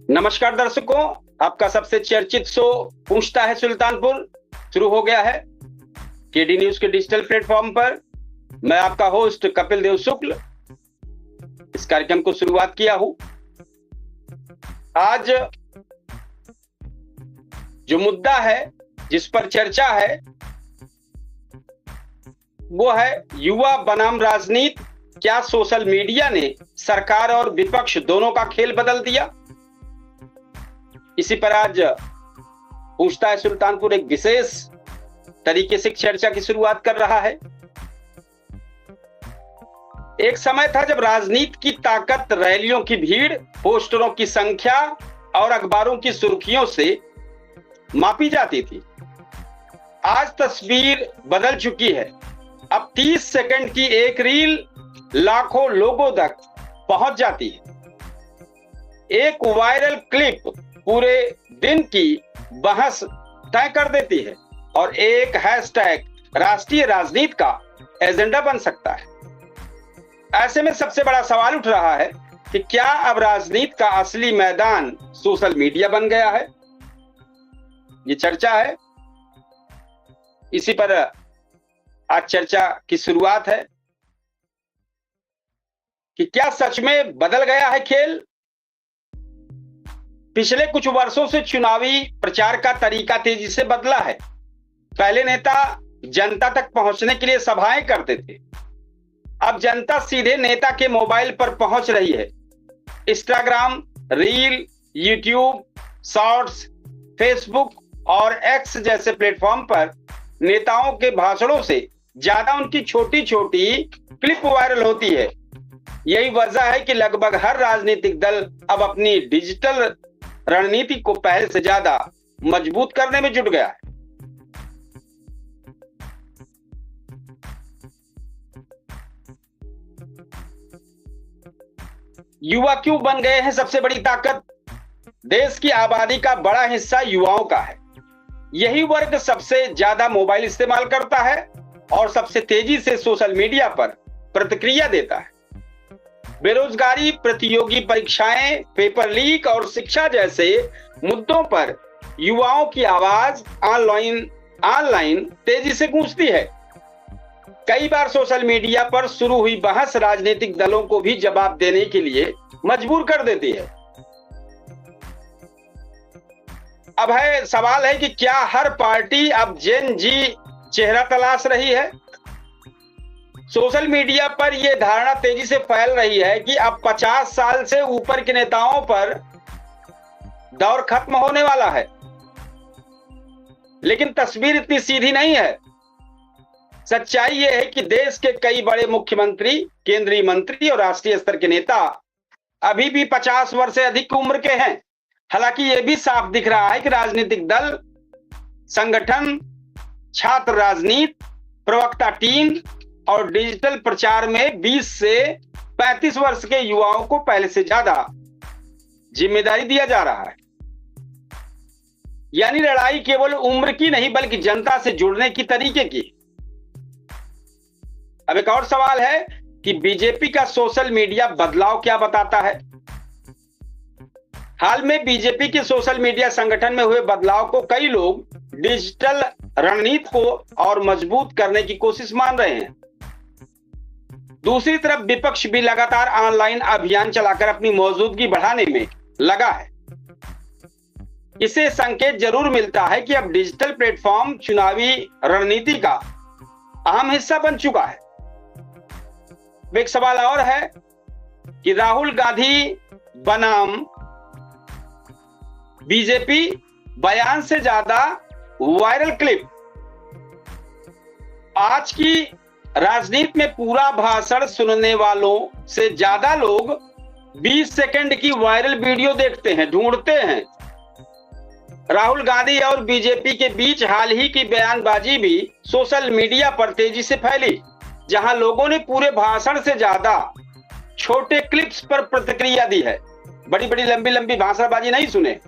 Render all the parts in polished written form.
नमस्कार दर्शकों, आपका सबसे चर्चित शो पूछता है सुल्तानपुर शुरू हो गया है केडी न्यूज के डिजिटल प्लेटफॉर्म पर। मैं आपका होस्ट कपिल देव शुक्ल इस कार्यक्रम को शुरुआत किया हूं। आज जो मुद्दा है, जिस पर चर्चा है, वो है युवा बनाम राजनीति। क्या सोशल मीडिया ने सरकार और विपक्ष दोनों का खेल बदल दिया? इसी पर आज पूछता है सुल्तानपुर एक विशेष तरीके से चर्चा की शुरुआत कर रहा है। एक समय था जब राजनीति की ताकत रैलियों की भीड़, पोस्टरों की संख्या और अखबारों की सुर्खियों से मापी जाती थी। आज तस्वीर बदल चुकी है। अब 30 सेकंड की एक रील लाखों लोगों तक पहुंच जाती है। एक वायरल क्लिप पूरे दिन की बहस तय कर देती है और एक हैशटैग राष्ट्रीय राजनीति का एजेंडा बन सकता है। ऐसे में सबसे बड़ा सवाल उठ रहा है कि क्या अब राजनीति का असली मैदान सोशल मीडिया बन गया है? ये चर्चा है, इसी पर आज चर्चा की शुरुआत है कि क्या सच में बदल गया है खेल? पिछले कुछ वर्षों से चुनावी प्रचार का तरीका तेजी से बदला है। पहले नेता जनता तक पहुंचने के लिए सभाएं करते थे, अब जनता सीधे नेता के मोबाइल पर पहुंच रही है। Instagram, reel, YouTube, shorts, Facebook और एक्स जैसे प्लेटफॉर्म पर नेताओं के भाषणों से ज्यादा उनकी छोटी छोटी क्लिप वायरल होती है। यही वजह है कि लगभग हर राजनीतिक दल अब अपनी डिजिटल रणनीति को पहले से ज्यादा मजबूत करने में जुट गया है। युवा क्यों बन गए हैं सबसे बड़ी ताकत? देश की आबादी का बड़ा हिस्सा युवाओं का है। यही वर्ग सबसे ज्यादा मोबाइल इस्तेमाल करता है और सबसे तेजी से सोशल मीडिया पर प्रतिक्रिया देता है। बेरोजगारी, प्रतियोगी परीक्षाएं, पेपर लीक और शिक्षा जैसे मुद्दों पर युवाओं की आवाज ऑनलाइन तेजी से गूंजती है। कई बार सोशल मीडिया पर शुरू हुई बहस राजनीतिक दलों को भी जवाब देने के लिए मजबूर कर देती है। अब सवाल है कि क्या हर पार्टी अब जेन जी चेहरा तलाश रही है? सोशल मीडिया पर यह धारणा तेजी से फैल रही है कि अब 50 साल से ऊपर के नेताओं पर दौर खत्म होने वाला है। लेकिन तस्वीर इतनी सीधी नहीं है। सच्चाई यह है कि देश के कई बड़े मुख्यमंत्री, केंद्रीय मंत्री और राष्ट्रीय स्तर के नेता अभी भी 50 वर्ष से अधिक उम्र के हैं। हालांकि यह भी साफ दिख रहा है कि राजनीतिक दल, संगठन, छात्र राजनीति, प्रवक्ता टीम और डिजिटल प्रचार में 20 से 35 वर्ष के युवाओं को पहले से ज्यादा जिम्मेदारी दिया जा रहा है। यानी लड़ाई केवल उम्र की नहीं बल्कि जनता से जुड़ने की तरीके की। अब एक और सवाल है कि बीजेपी का सोशल मीडिया बदलाव क्या बताता है? हाल में बीजेपी के सोशल मीडिया संगठन में हुए बदलाव को कई लोग डिजिटल रणनीति को और मजबूत करने की कोशिश मान रहे हैं। दूसरी तरफ विपक्ष भी लगातार ऑनलाइन अभियान चलाकर अपनी मौजूदगी बढ़ाने में लगा है। इससे संकेत जरूर मिलता है कि अब डिजिटल प्लेटफॉर्म चुनावी रणनीति का अहम हिस्सा बन चुका है। एक सवाल और है कि राहुल गांधी बनाम बीजेपी बयान से ज्यादा वायरल क्लिप। आज की राजनीति में पूरा भाषण सुनने वालों से ज्यादा लोग 20 सेकंड की वायरल वीडियो देखते हैं, ढूंढते हैं। राहुल गांधी और बीजेपी के बीच हाल ही की बयानबाजी भी सोशल मीडिया पर तेजी से फैली, जहां लोगों ने पूरे भाषण से ज्यादा छोटे क्लिप्स पर प्रतिक्रिया दी है। बड़ी बड़ी लंबी लंबी भाषणबाजी नहीं सुने।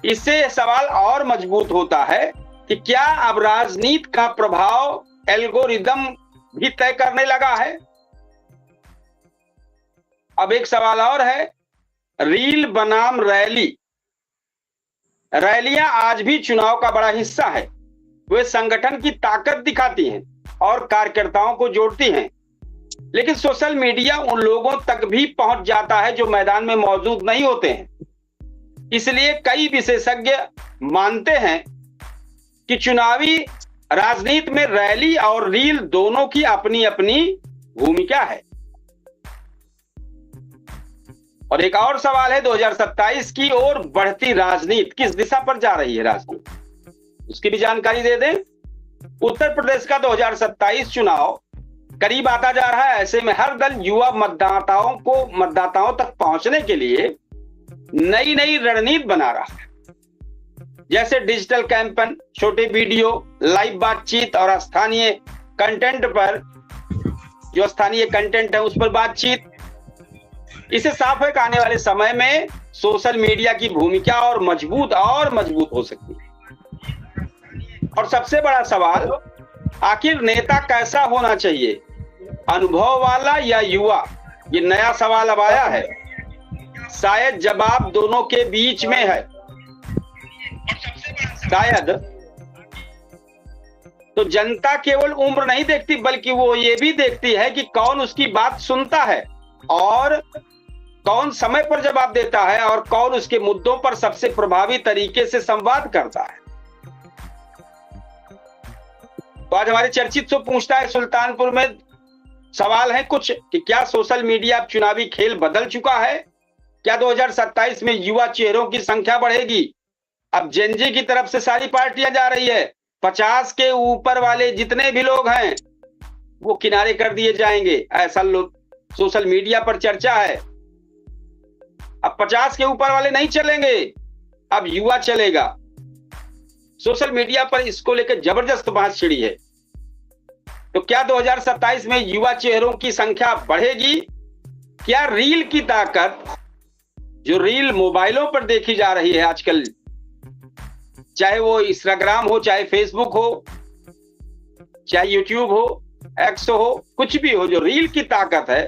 इससे सवाल और मजबूत होता है कि क्या अब राजनीति का प्रभाव एल्गोरिदम भी तय करने लगा है? अब एक सवाल और है रील बनाम रैली। रैलियां आज भी चुनाव का बड़ा हिस्सा है। वे संगठन की ताकत दिखाती हैं और कार्यकर्ताओं को जोड़ती हैं, लेकिन सोशल मीडिया उन लोगों तक भी पहुंच जाता है जो मैदान में मौजूद नहीं होते हैं। इसलिए कई विशेषज्ञ मानते हैं कि चुनावी राजनीति में रैली और रील दोनों की अपनी अपनी भूमिका है। और एक और सवाल है, 2027 की ओर बढ़ती राजनीति किस दिशा पर जा रही है राजनीति, उसकी भी जानकारी दे दें। उत्तर प्रदेश का 2027 चुनाव करीब आता जा रहा है। ऐसे में हर दल युवा मतदाताओं तक पहुंचने के लिए नई नई रणनीति बना रहा है, जैसे डिजिटल कैंपेन, छोटे वीडियो, लाइव बातचीत और स्थानीय कंटेंट पर, जो स्थानीय कंटेंट है उस पर बातचीत। इसे साफ है कि आने वाले समय में सोशल मीडिया की भूमिका और मजबूत हो सकती है। और सबसे बड़ा सवाल, आखिर नेता कैसा होना चाहिए, अनुभव वाला या युवा? ये नया सवाल अब आया है। शायद जवाब दोनों के बीच में है। शायद तो जनता केवल उम्र नहीं देखती, बल्कि वो ये भी देखती है कि कौन उसकी बात सुनता है और कौन समय पर जवाब देता है और कौन उसके मुद्दों पर सबसे प्रभावी तरीके से संवाद करता है। तो आज हमारे चर्चित शो पूछता है सुल्तानपुर में सवाल है कुछ कि क्या सोशल मीडिया अब चुनावी खेल बदल चुका है? क्या 2027 में युवा चेहरों की संख्या बढ़ेगी? अब जेनजी की तरफ से सारी पार्टियां जा रही है। 50 के ऊपर वाले जितने भी लोग हैं वो किनारे कर दिए जाएंगे, ऐसा सोशल मीडिया पर चर्चा है। अब 50 के ऊपर वाले नहीं चलेंगे, अब युवा चलेगा। सोशल मीडिया पर इसको लेकर जबरदस्त बहस छिड़ी है। तो क्या 2027 में युवा चेहरों की संख्या बढ़ेगी? क्या रील की ताकत, जो रील मोबाइलों पर देखी जा रही है आजकल, चाहे वो इंस्टाग्राम हो, चाहे फेसबुक हो, चाहे यूट्यूब हो, एक्स हो, कुछ भी हो, जो रील की ताकत है,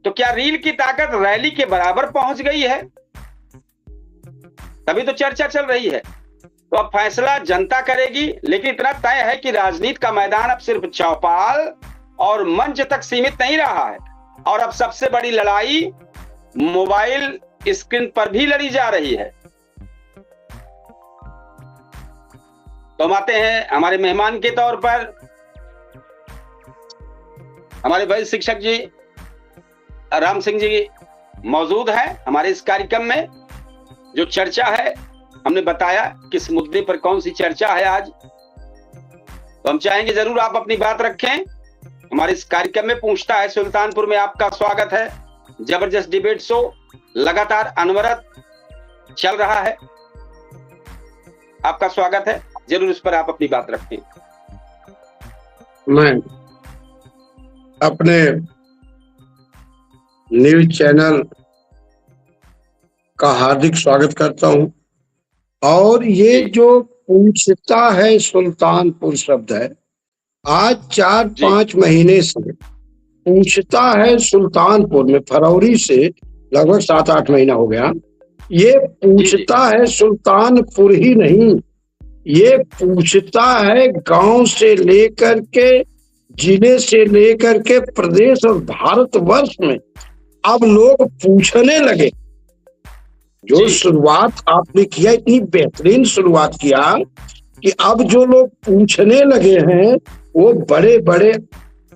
तो क्या रील की ताकत रैली के बराबर पहुंच गई है? तभी तो चर्चा चल रही है। तो अब फैसला जनता करेगी, लेकिन इतना तय है कि राजनीति का मैदान अब सिर्फ चौपाल और मंच तक सीमित नहीं रहा है, और अब सबसे बड़ी लड़ाई मोबाइल स्क्रीन पर भी लड़ी जा रही है। तो हम आते हैं हमारे मेहमान के तौर पर, हमारे वरिष्ठ शिक्षक जी राम सिंह जी मौजूद हैं हमारे इस कार्यक्रम में। जो चर्चा है, हमने बताया किस मुद्दे पर कौन सी चर्चा है आज, तो हम चाहेंगे जरूर आप अपनी बात रखें। हमारे इस कार्यक्रम में पूछता है सुल्तानपुर में आपका स्वागत है। जबरदस्त डिबेट शो लगातार अनवरत चल रहा है, आपका स्वागत है। जरूर इस पर आप अपनी बात रखें। मैं अपने न्यूज चैनल का हार्दिक स्वागत करता हूं। और ये जो पूछता है सुल्तानपुर शब्द है, आज 4-5 महीने से पूछता है सुल्तानपुर में, फरवरी से लगभग 7-8 महीना हो गया। ये पूछता है सुल्तानपुर ही नहीं, ये पूछता है गांव से लेकर के, जिले से लेकर के प्रदेश और भारतवर्ष में अब लोग पूछने लगे। जो शुरुआत आपने किया, इतनी बेहतरीन शुरुआत किया कि अब जो लोग पूछने लगे हैं वो बड़े बड़े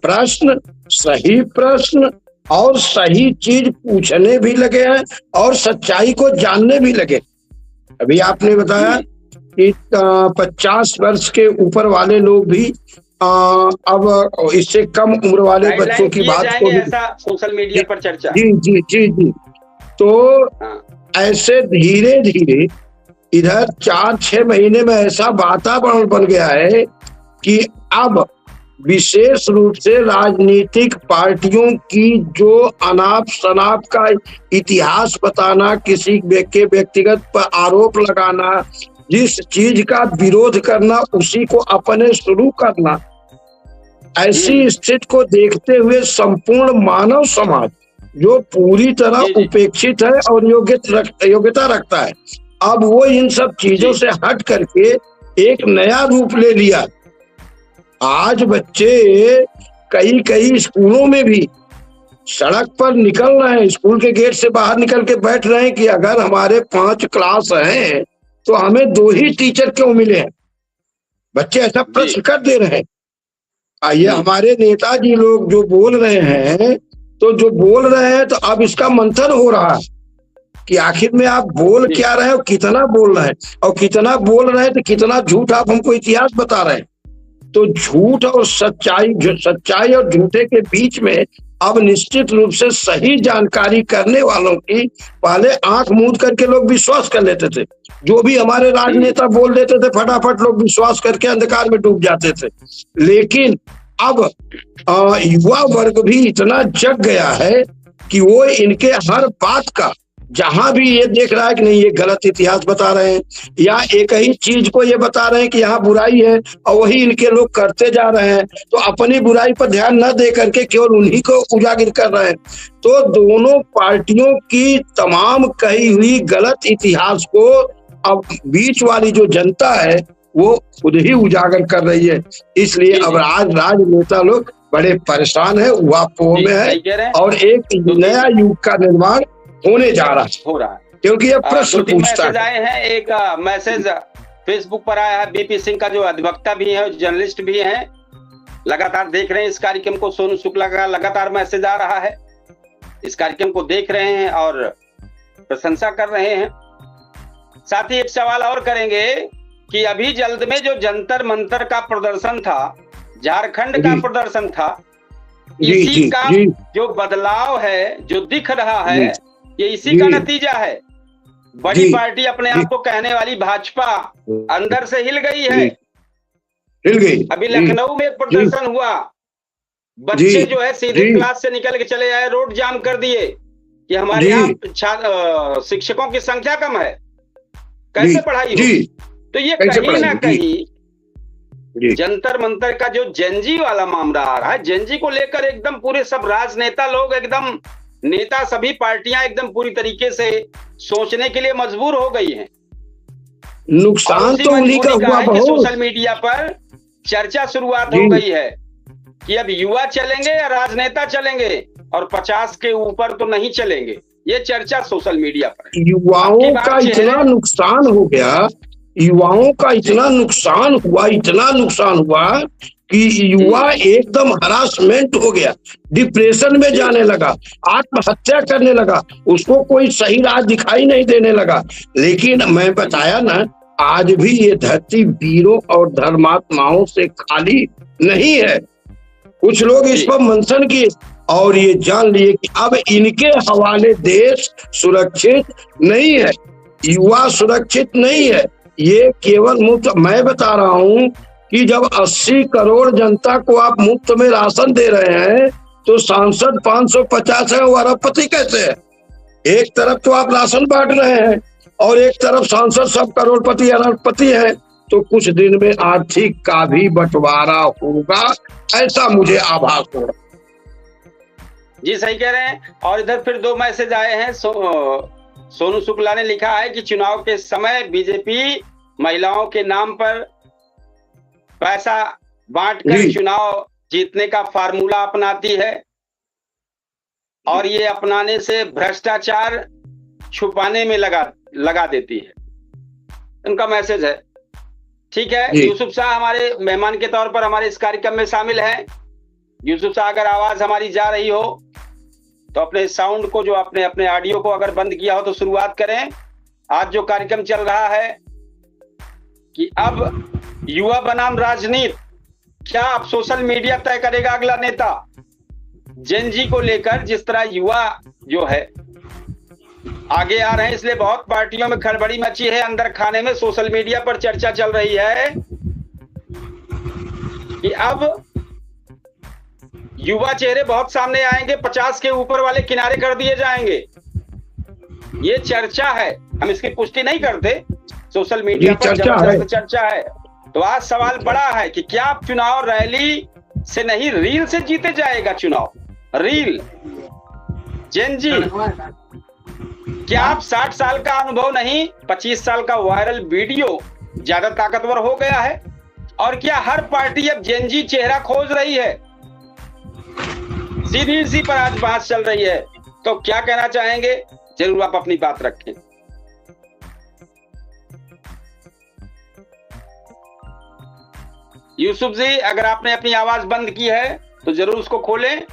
प्रश्न, सही प्रश्न और सही चीज पूछने भी लगे हैं और सच्चाई को जानने भी लगे। अभी आपने बताया कि 50 वर्ष के ऊपर वाले लोग भी अब इससे कम उम्र वाले बच्चों की बात को भी सोशल मीडिया पर चर्चा। जी जी जी जी। तो ऐसे धीरे धीरे इधर 4-6 महीने में ऐसा वातावरण बन गया है कि अब विशेष रूप से राजनीतिक पार्टियों की जो अनाप शनाप का इतिहास बताना, किसी के व्यक्तिगत पर आरोप लगाना, जिस चीज का विरोध करना उसी को अपने शुरू करना, ऐसी स्थिति को देखते हुए संपूर्ण मानव समाज जो पूरी तरह जी, जी। उपेक्षित है और योग्यता रखता है। अब वो इन सब चीजों जी। से हट करके एक नया रूप ले लिया। आज बच्चे कई कई स्कूलों में भी सड़क पर निकल रहे हैं, स्कूल के गेट से बाहर निकल के बैठ रहे हैं कि अगर हमारे 5 क्लास हैं तो हमें 2 ही टीचर क्यों मिले हैं। बच्चे ऐसा प्रश्न कर दे रहे हैं। ये हमारे नेताजी लोग जो बोल रहे हैं, तो जो बोल रहे हैं तो अब इसका मंथन हो रहा है कि आखिर में आप बोल क्या रहे हैं और कितना बोल रहे हैं, और कितना बोल रहे हैं तो कितना झूठ आप हमको इतिहास बता रहे हैं। तो झूठ और सच्चाई और झूठे के बीच में अब निश्चित रूप से सही जानकारी करने वालों की पहले आंख मूंद करके लोग विश्वास कर लेते थे। जो भी हमारे राजनेता बोल देते थे फटाफट लोग विश्वास करके अंधकार में डूब जाते थे। लेकिन अब युवा वर्ग भी इतना जग गया है कि वो इनके हर बात का, जहां भी ये देख रहा है कि नहीं ये गलत इतिहास बता रहे हैं या एक ही चीज को ये बता रहे हैं कि यहाँ बुराई है और वही इनके लोग करते जा रहे हैं, तो अपनी बुराई पर ध्यान न दे करके केवल उन्हीं को उजागर कर रहे हैं। तो दोनों पार्टियों की तमाम कही हुई गलत इतिहास को अब बीच वाली जो जनता है वो खुद ही उजागर कर रही है। इसलिए अब राजनेता लोग बड़े परेशान है, उहापोह में है और एक नया युग का निर्माण होने जा रहा है, क्योंकि ये प्रश्न पूछता है। आए हैं, एक मैसेज फेसबुक पर आया है बीपी सिंह का, जो अधिवक्ता भी है, जर्नलिस्ट भी हैं, लगातार देख रहे हैं इस कार्यक्रम को। सोनू शुक्ला का लगातार मैसेज आ रहा है, इस कार्यक्रम को देख रहे हैं और प्रशंसा कर रहे हैं। साथ ही एक सवाल और करेंगे कि अभी जल्द में जो जंतर मंतर का प्रदर्शन था, झारखंड का प्रदर्शन था, इसी का जो बदलाव है, जो दिख रहा है, ये इसी का नतीजा है। बड़ी पार्टी अपने आप को कहने वाली भाजपा अंदर से हिल गई है। हिल गई। अभी लखनऊ में एक प्रदर्शन हुआ, बच्चे जो है सीधे क्लास से निकल के चले आए, रोड जाम कर दिए कि हमारे यहाँ शिक्षकों की संख्या कम है, कैसे पढ़ाई होगी। तो ये कहीं ना कहीं जंतर मंतर का जो जेनजी वाला मामला आ रहा है, जेनजी को लेकर एकदम पूरे सब राजनेता लोग, एकदम नेता, सभी पार्टियां एकदम पूरी तरीके से सोचने के लिए मजबूर हो गई हैं। नुकसान तो उन्हीं का हुआ बहुत। सोशल मीडिया पर चर्चा शुरुआत हो गई है कि अब युवा चलेंगे या राजनेता चलेंगे, और 50 के ऊपर तो नहीं चलेंगे। ये चर्चा सोशल मीडिया पर। युवाओं का इतना नुकसान हो गया, युवाओं का इतना नुकसान हुआ कि युवा एकदम हरासमेंट हो गया, डिप्रेशन में जाने लगा, आत्महत्या करने लगा, उसको कोई सही राह दिखाई नहीं देने लगा। लेकिन मैं बताया ना, आज भी ये धरती वीरों और धर्मात्माओं से खाली नहीं है। कुछ लोग इस पर मंथन किए और ये जान लिए कि अब इनके हवाले देश सुरक्षित नहीं है, युवा सुरक्षित नहीं है। ये केवल मुफ्त, मैं बता रहा हूँ कि जब 80 करोड़ जनता को आप मुफ्त में राशन दे रहे हैं तो सांसद 550 है, वो अरबपति कैसे है। एक तरफ तो आप राशन बांट रहे हैं और एक तरफ सांसद सब करोड़पति अरबपति है, तो कुछ दिन में आर्थिक का भी बंटवारा होगा, ऐसा मुझे आभास हो रहा। जी सही कह रहे हैं। और इधर फिर 2 मैसेज आए हैं। सोनू शुक्ला ने लिखा है कि चुनाव के समय बीजेपी महिलाओं के नाम पर पैसा बांटकर चुनाव जीतने का फार्मूला अपनाती है और ये अपनाने से भ्रष्टाचार छुपाने में लगा देती है। उनका मैसेज है। ठीक है, यूसुफ शाह हमारे मेहमान के तौर पर हमारे इस कार्यक्रम में शामिल हैं। यूसुफ शाह, अगर आवाज हमारी जा रही हो तो अपने साउंड को, जो अपने ऑडियो को अगर बंद किया हो तो शुरुआत करें। आज जो कार्यक्रम चल रहा है कि अब युवा बनाम राजनीति, क्या अब सोशल मीडिया तय करेगा अगला नेता। जेनजी को लेकर जिस तरह युवा जो है आगे आ रहे हैं, इसलिए बहुत पार्टियों में खड़बड़ी मची है। अंदर खाने में सोशल मीडिया पर चर्चा चल रही है कि अब युवा चेहरे बहुत सामने आएंगे, 50 के ऊपर वाले किनारे कर दिए जाएंगे। ये चर्चा है, हम इसकी पुष्टि नहीं करते, सोशल मीडिया पर जबरदस्त चर्चा है। तो आज सवाल बड़ा है कि क्या चुनाव रैली से नहीं, रील से जीते जाएगा चुनाव। रील जैन जी, क्या आप 60 साल का अनुभव नहीं, 25 साल का वायरल वीडियो ज्यादा ताकतवर हो गया है? और क्या हर पार्टी अब जैन जी चेहरा खोज रही है? सीधी इसी पर आज बात चल रही है, तो क्या कहना चाहेंगे? जरूर आप अपनी बात रखें। यूसुफ जी, अगर आपने अपनी आवाज बंद की है तो जरूर उसको खोलें,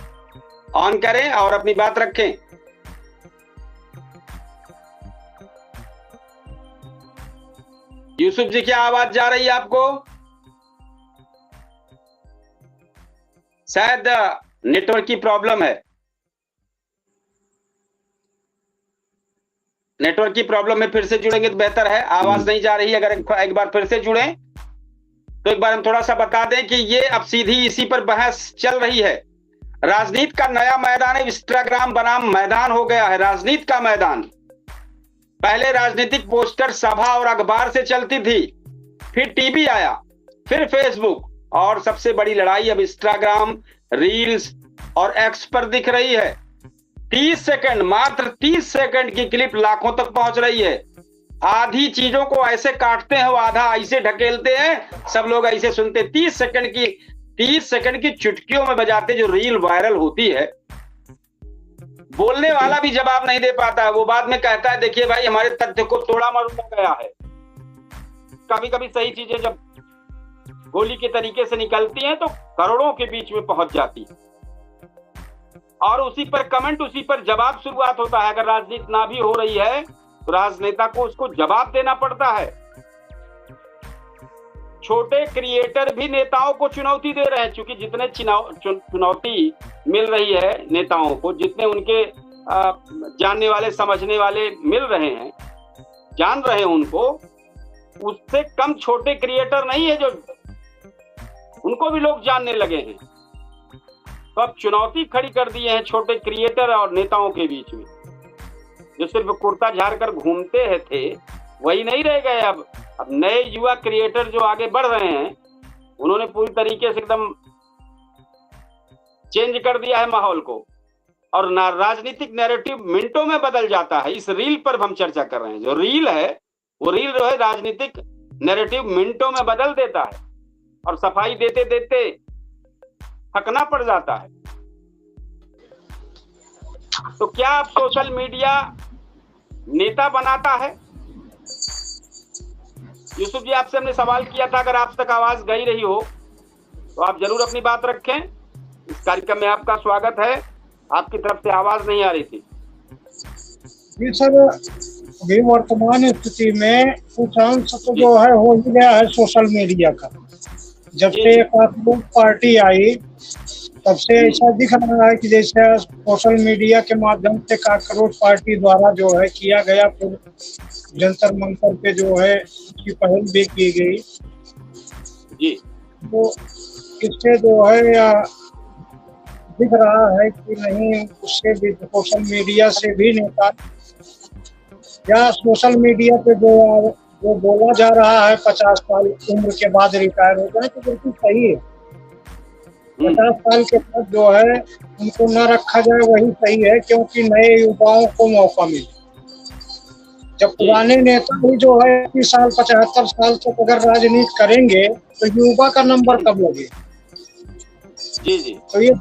ऑन करें और अपनी बात रखें। यूसुफ जी, क्या आवाज जा रही है आपको? शायद नेटवर्क की प्रॉब्लम है। नेटवर्क की प्रॉब्लम में फिर से जुड़ेंगे तो बेहतर है। आवाज नहीं जा रही, अगर एक बार फिर से जुड़ें तो एक बार हम थोड़ा सा बता दें कि ये अब सीधी इसी पर बहस चल रही है। राजनीति का नया मैदान इंस्टाग्राम बनाम मैदान हो गया है। राजनीति का मैदान, पहले राजनीतिक पोस्टर सभा और अखबार से चलती थी, फिर टीवी आया, फिर फेसबुक, और सबसे बड़ी लड़ाई अब इंस्टाग्राम, रील्स और एक्स पर दिख रही है। 30 सेकंड, मात्र 30 सेकंड की क्लिप लाखों तक पहुंच रही है। आधी चीजों को ऐसे काटते हैं, वो आधा ऐसे ढकेलते हैं, सब लोग ऐसे सुनते। 30 सेकंड की चुटकियों में बजाते जो रील वायरल होती है, बोलने वाला भी जवाब नहीं दे पाता है। वो बाद में कहता है, देखिए भाई, हमारे तथ्य को तोड़ा मरोड़ा गया है। कभी कभी सही चीजें जब गोली के तरीके से निकलती हैं तो करोड़ों के बीच में पहुंच जाती है, और उसी पर कमेंट, उसी पर जवाब शुरुआत होता है। अगर राजनीति ना भी हो रही है तो राजनेता को उसको जवाब देना पड़ता है। छोटे क्रिएटर भी नेताओं को चुनौती दे रहे हैं, क्योंकि जितने चुनौती मिल रही है नेताओं को, जितने उनके जानने वाले समझने वाले मिल रहे हैं, जान रहे हैं उनको, उससे कम छोटे क्रिएटर नहीं है, जो उनको भी लोग जानने लगे हैं। तो अब चुनौती खड़ी कर दिए हैं छोटे क्रिएटर और नेताओं के बीच में। जो सिर्फ कुर्ता झाड़ कर घूमते थे वही नहीं रह गए। अब नए युवा क्रिएटर जो आगे बढ़ रहे हैं, उन्होंने पूरी तरीके से एकदम चेंज कर दिया है माहौल को, और राजनीतिक नैरेटिव मिनटों में बदल जाता है। इस रील पर हम चर्चा कर रहे हैं। जो रील है, वो रील जो है राजनीतिक नैरेटिव मिनटों में बदल देता है, और सफाई देते देते थकना पड़ जाता है। तो क्या अब सोशल मीडिया नेता बनाता है? यूसुफ जी, आपसे हमने सवाल किया था, अगर आप तक आवाज गई रही हो तो आप जरूर अपनी बात रखें। इस कार्यक्रम में आपका स्वागत है। आपकी तरफ से आवाज नहीं आ रही थी। जी सर, अभी वर्तमान स्थिति में कुछ अंश तो जो है हो ही गया है सोशल मीडिया का। जब से एक पार्टी आई, तब से ऐसा दिख रहा है कि जैसे सोशल मीडिया के माध्यम से काकरोच पार्टी द्वारा जो है किया गया, फिर जंतर मंतर पे जो है उसकी पहल भी की गई जी। तो इससे जो है या दिख रहा है कि नहीं, उससे भी सोशल मीडिया से भी नेता, या सोशल मीडिया पे जो बोला जा रहा है 50 साल उम्र के बाद रिटायर हो जाए, तो बिल्कुल सही है। 50 साल के बाद जो है उनको न रखा जाए वही सही है, क्योंकि नए युवाओं को मौका मिले। जब पुराने नेता भी जो है 30 साल 75 साल तक अगर राजनीति करेंगे तो युवा का नंबर कब लगे? जी जी। तो ये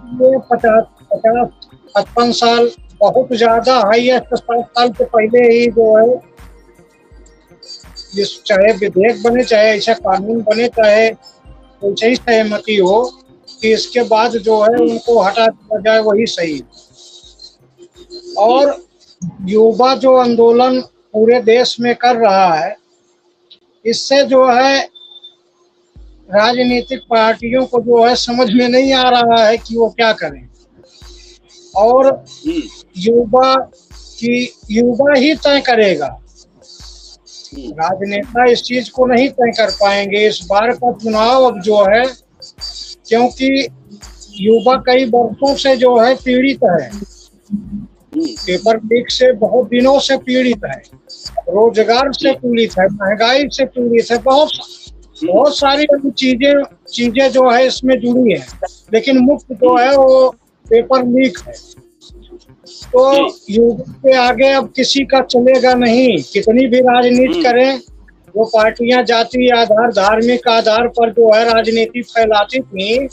50-55 साल बहुत ज्यादा हाईएस्ट 60 साल से पहले ही जो है, चाहे विधेयक बने, चाहे ऐसा कानून बने, चाहे ऐसी ही सहमति हो कि इसके बाद जो है उनको हटा दिया जाए, वही सही। और युवा जो आंदोलन पूरे देश में कर रहा है, इससे जो है राजनीतिक पार्टियों को जो है समझ में नहीं आ रहा है कि वो क्या करें, और युवा ही तय करेगा। राजनेता इस चीज को नहीं तय कर पाएंगे। इस बार का चुनाव अब जो है, क्योंकि युवा कई वर्षों से जो है पीड़ित है, पेपर लीक से बहुत दिनों से पीड़ित है, रोजगार से पीड़ित है, महंगाई से पीड़ित है, बहुत सारी चीजें जो है इसमें जुड़ी है, लेकिन मुख्य जो है वो पेपर लीक है। तो युवा के आगे अब किसी का चलेगा नहीं। कितनी भी राजनीति करें, वो पार्टियां जाति आधार, धार्मिक आधार पर जो है राजनीति फैलाती थी,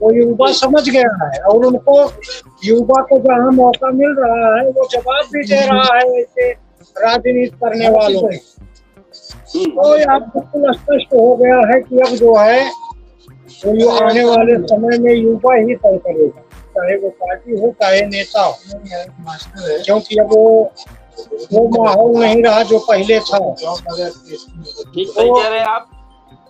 वो युवा समझ गया है और उनको युवा को जहाँ मौका मिल रहा है वो जवाब भी दे रहा है ऐसे राजनीति करने वालों को। तो यहाँ बिल्कुल स्पष्ट हो गया है कि अब जो है वो आने वाले समय में युवा ही तय करेगा, चाहे वो पार्टी हो चाहे नेता हो, क्योंकि अब वो माहौल नहीं रहा जो पहले था। ठीक सही कह रहे हैं आप।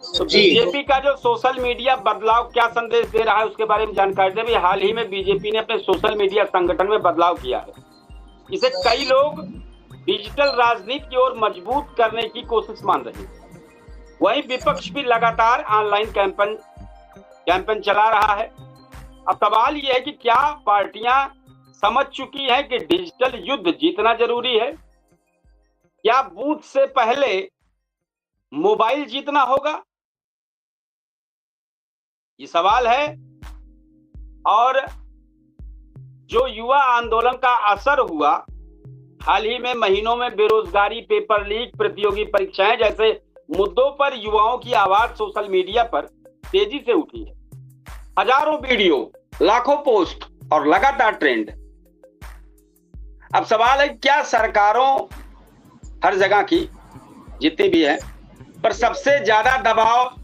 तो बीजेपी का जो सोशल मीडिया बदलाव क्या संदेश दे रहा है उसके बारे में जानकारी दें। हाल ही में बीजेपी ने अपने सोशल मीडिया संगठन में बदलाव किया है। इसे कई लोग डिजिटल राजनीति की ओर मजबूत करने की कोशिश मान रहे हैं। वहीं विपक्ष भी लगातार ऑनलाइन कैंपेन चला रहा है। अब सवाल यह है कि क्या पार्टियां समझ चुकी हैं कि डिजिटल युद्ध जीतना जरूरी है, या बूथ से पहले मोबाइल जीतना होगा, ये सवाल है। और जो युवा आंदोलन का असर हुआ हाल ही में महीनों में, बेरोजगारी, पेपर लीक, प्रतियोगी परीक्षाएं जैसे मुद्दों पर युवाओं की आवाज सोशल मीडिया पर तेजी से उठी है। हजारों वीडियो, लाखों पोस्ट और लगातार ट्रेंड। अब सवाल है क्या सरकारों हर जगह की जितनी भी है पर सबसे ज्यादा दबाव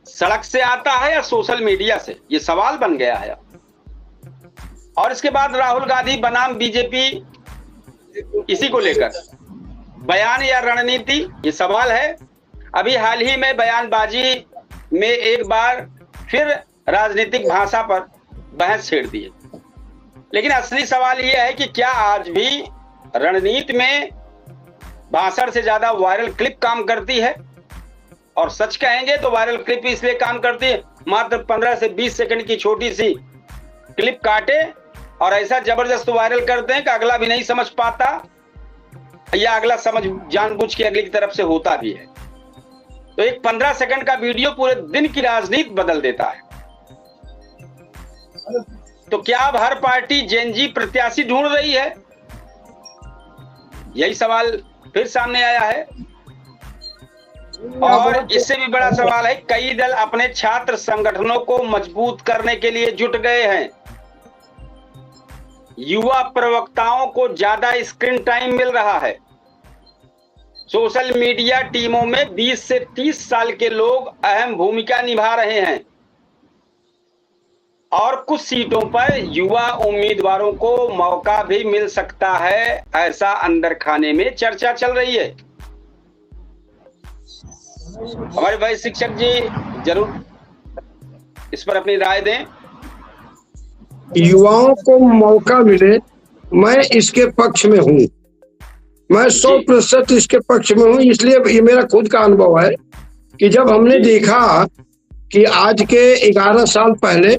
सड़क से आता है या सोशल मीडिया से? ये सवाल बन गया है। और इसके बाद राहुल गांधी बनाम बीजेपी, इसी को लेकर बयान या रणनीति, ये सवाल है। अभी हाल ही में बयानबाजी में एक बार फिर राजनीतिक भाषा पर बहस छेड़ दी है। लेकिन असली सवाल यह है कि क्या आज भी रणनीति में भाषण से ज्यादा वायरल क्लिप काम करती है? और सच कहेंगे तो वायरल क्लिप इसलिए काम करती है, मात्र 15 से 20 सेकंड की छोटी सी क्लिप काटे और ऐसा जबरदस्त वायरल करते हैं कि अगला भी नहीं समझ पाता, या अगला समझ जानबूझ के अगली की तरफ से होता भी है। तो एक 15 सेकंड का वीडियो पूरे दिन की राजनीति बदल देता है। तो क्या अब हर पार्टी जेनजी प्रत्याशी ढूंढ रही है? यही सवाल फिर सामने आया है। और इससे भी बड़ा सवाल है, कई दल अपने छात्र संगठनों को मजबूत करने के लिए जुट गए हैं। युवा प्रवक्ताओं को ज्यादा स्क्रीन टाइम मिल रहा है। सोशल मीडिया टीमों में 20 से 30 साल के लोग अहम भूमिका निभा रहे हैं और कुछ सीटों पर युवा उम्मीदवारों को मौका भी मिल सकता है, ऐसा अंदर खाने में चर्चा चल रही है। हमारे भाई शिक्षक जी जरूर इस पर अपनी राय दें। युवाओं को मौका मिले, मैं इसके पक्ष में हूँ। मैं 100% इसके पक्ष में हूँ। इसलिए ये मेरा खुद का अनुभव है कि जब हमने देखा कि आज के 11 साल पहले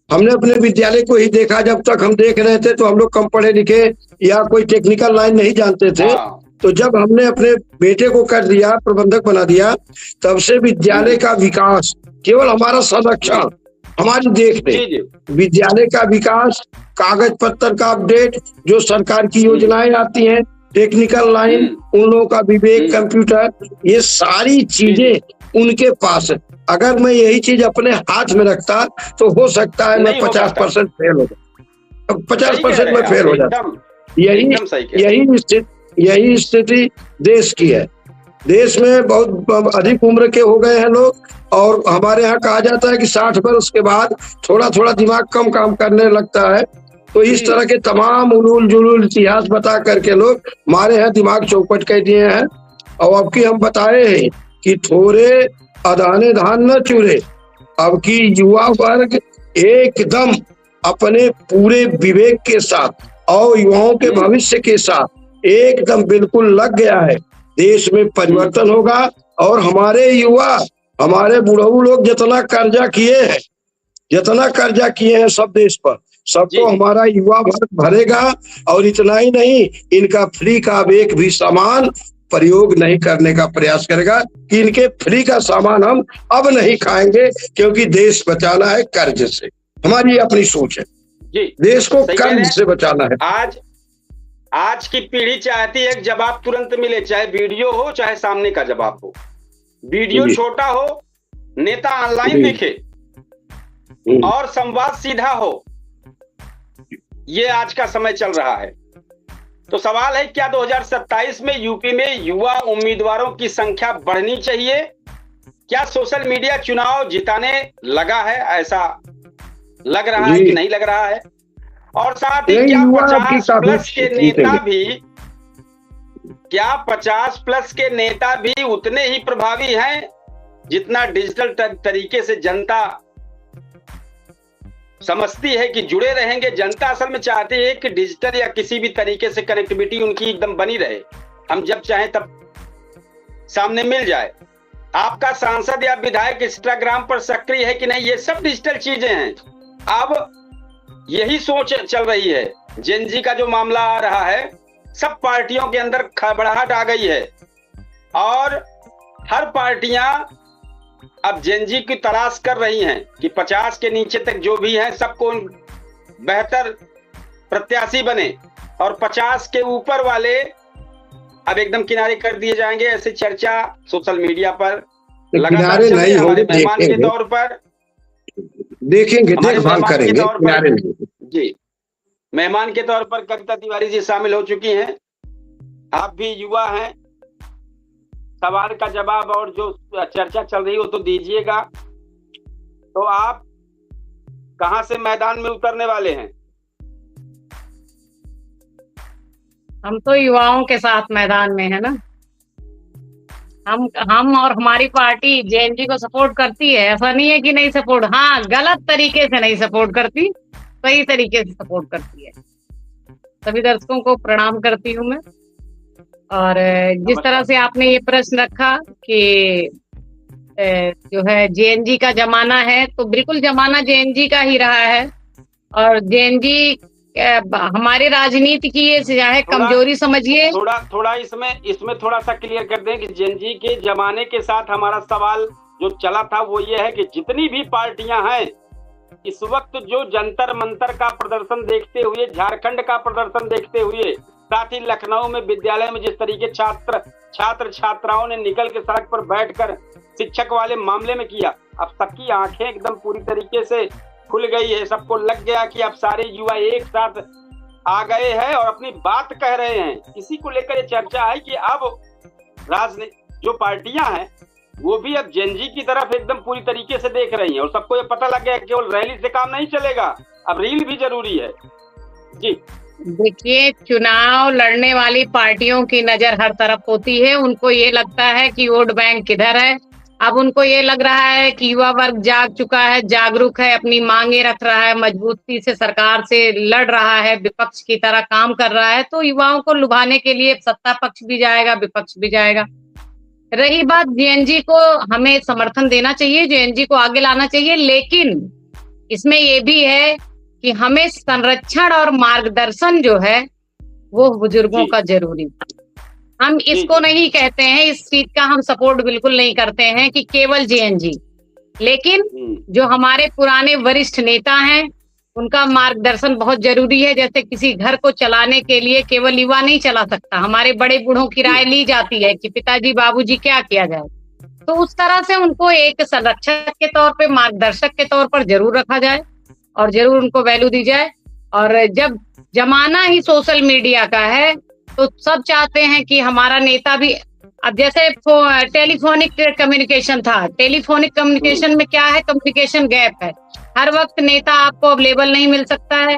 हमने अपने विद्यालय को ही देखा, जब तक हम देख रहे थे तो हम लोग कम पढ़े लिखे या कोई टेक्निकल लाइन नहीं जानते थे। तो जब हमने अपने बेटे को कर दिया, प्रबंधक बना दिया, तब से विद्यालय का विकास केवल हमारा संरक्षण, हमारी देखरेख, विद्यालय का विकास, कागज पत्तर का अपडेट, जो सरकार की योजनाएं आती हैं, टेक्निकल लाइन, उन लोगों का विवेक, कंप्यूटर, ये सारी चीजें उनके पास है। अगर मैं यही चीज अपने हाथ में रखता तो हो सकता है मैं 50% फेल हो जाता, 50% में फेल हो जाता। यही स्थिति देश की है। देश में बहुत अधिक उम्र के हो गए हैं लोग, और हमारे यहाँ कहा जाता है कि 60 वर्ष के बाद थोड़ा थोड़ा दिमाग कम काम करने लगता है। तो इस तरह के तमाम उलूल जुलूल इतिहास बता करके लोग हमारे यहाँ दिमाग चौपट कर दिए हैं। और अब की हम बताए हैं कि थोड़े अदाने धान न चूरे। अब की युवा वर्ग एकदम अपने पूरे विवेक के साथ और युवाओं के भविष्य के साथ एकदम बिल्कुल लग गया है। देश में परिवर्तन होगा और हमारे युवा, हमारे बुढ़ऊ लोग जितना कर्जा किए हैं सब देश पर, सबको हमारा युवा वर्ग भरेगा। और इतना ही नहीं, इनका फ्री का एक भी सामान प्रयोग नहीं करने का प्रयास करेगा कि इनके फ्री का सामान हम अब नहीं खाएंगे, क्योंकि देश बचाना है कर्ज से। हमारी अपनी सोच है, देश को कर्ज से बचाना है। आज की पीढ़ी चाहती है कि जवाब तुरंत मिले, चाहे वीडियो हो चाहे सामने का जवाब हो। वीडियो छोटा हो, नेता ऑनलाइन दिखे और संवाद सीधा हो, ये आज का समय चल रहा है। तो सवाल है, क्या 2027 में यूपी में युवा उम्मीदवारों की संख्या बढ़नी चाहिए? क्या सोशल मीडिया चुनाव जिताने लगा है, ऐसा लग रहा है कि नहीं लग रहा है? और साथ ही क्या 50 प्लस के नेता भी उतने ही प्रभावी हैं जितना डिजिटल तरीके से जनता समझती है कि जुड़े रहेंगे? जनता असल में चाहती है कि डिजिटल या किसी भी तरीके से कनेक्टिविटी उनकी एकदम बनी रहे, हम जब चाहें तब सामने मिल जाए। आपका सांसद या विधायक इंस्टाग्राम पर सक्रिय है कि नहीं? ये सब डिजिटल चीजें हैं। अब यही सोच चल रही है। जेन जी का जो मामला आ रहा है, सब पार्टियों के अंदर खबड़ाहट आ गई है और हर पार्टियां अब जेन जी की तलाश कर रही हैं कि 50 के नीचे तक जो भी है सबको बेहतर प्रत्याशी बने और 50 के ऊपर वाले अब एकदम किनारे कर दिए जाएंगे। ऐसे चर्चा सोशल मीडिया पर लगातार चल रही है। हमारे मेहमान के तौर पर देखेंगे, देखभाल करेंगे, किनारे नहीं। जी, मेहमान के तौर पर कविता तिवारी जी शामिल हो चुकी हैं। आप भी युवा हैं, सवाल का जवाब और जो चर्चा चल रही हो तो दीजिएगा। तो आप कहां से मैदान में उतरने वाले हैं? हम तो युवाओं के साथ मैदान में है ना। हम और हमारी पार्टी जेएनजी को सपोर्ट करती है, ऐसा नहीं है कि नहीं सपोर्ट। हाँ, गलत तरीके से नहीं सपोर्ट करती, सही तरीके से सपोर्ट करती है। सभी दर्शकों को प्रणाम करती हूँ मैं। और जिस तरह से आपने ये प्रश्न रखा कि जो है जेएनजी का जमाना है, तो बिल्कुल जमाना जेएनजी का ही रहा है। और जेएनजी हमारे राजनीति की ये चाहे कमजोरी समझिए। थोड़ा इसमें थोड़ा सा क्लियर कर दें कि जेएनजी के जमाने के साथ हमारा सवाल जो चला था वो ये है कि जितनी भी पार्टियां हैं इस वक्त जो जंतर मंतर का प्रदर्शन देखते हुए, झारखंड का प्रदर्शन देखते हुए, साथ ही लखनऊ में विद्यालय में जिस तरीके छात्र छात्राओं ने निकल के सड़क पर बैठकर शिक्षक वाले मामले में किया, अब सबकी आंखें एकदम पूरी तरीके से खुल गई है। सबको लग गया कि अब सारे युवा एक साथ आ गए हैं और अपनी बात कह रहे हैं। इसी को लेकर ये चर्चा है कि अब राजनीति जो पार्टियां हैं वो भी अब जेएनजी की तरफ एकदम पूरी तरीके से देख रही हैं और सबको ये पता लग गया कि केवल रैली से काम नहीं चलेगा, अब रील भी जरूरी है। जी देखिए, चुनाव लड़ने वाली पार्टियों की नजर हर तरफ होती है। उनको ये लगता है कि वोट बैंक किधर है। अब उनको ये लग रहा है कि युवा वर्ग जाग चुका है, जागरूक है, अपनी मांगे रख रहा है, मजबूती से सरकार से लड़ रहा है, विपक्ष की तरह काम कर रहा है। तो युवाओं को लुभाने के लिए सत्ता पक्ष भी जाएगा, विपक्ष भी जाएगा। रही बात जेएनजी को, हमें समर्थन देना चाहिए, जेएनजी को आगे लाना चाहिए, लेकिन इसमें ये भी है कि हमें संरक्षण और मार्गदर्शन जो है वो बुजुर्गों का जरूरी है। हम इसको नहीं कहते हैं, इस चीज का हम सपोर्ट बिल्कुल नहीं करते हैं कि केवल जेएनजी, लेकिन जो हमारे पुराने वरिष्ठ नेता हैं उनका मार्गदर्शन बहुत जरूरी है। जैसे किसी घर को चलाने के लिए केवल युवा नहीं चला सकता, हमारे बड़े बूढ़ों की राय ली जाती है कि पिताजी बाबूजी क्या किया जाए। तो उस तरह से उनको एक संरक्षक के तौर पे, मार्गदर्शक के तौर पर जरूर रखा जाए और जरूर उनको वैल्यू दी जाए। और जब जमाना ही सोशल मीडिया का है तो सब चाहते हैं कि हमारा नेता भी, अब जैसे टेलीफोनिक कम्युनिकेशन था, टेलीफोनिक कम्युनिकेशन में क्या है, कम्युनिकेशन गैप है। हर वक्त नेता आपको अवेलेबल नहीं मिल सकता है,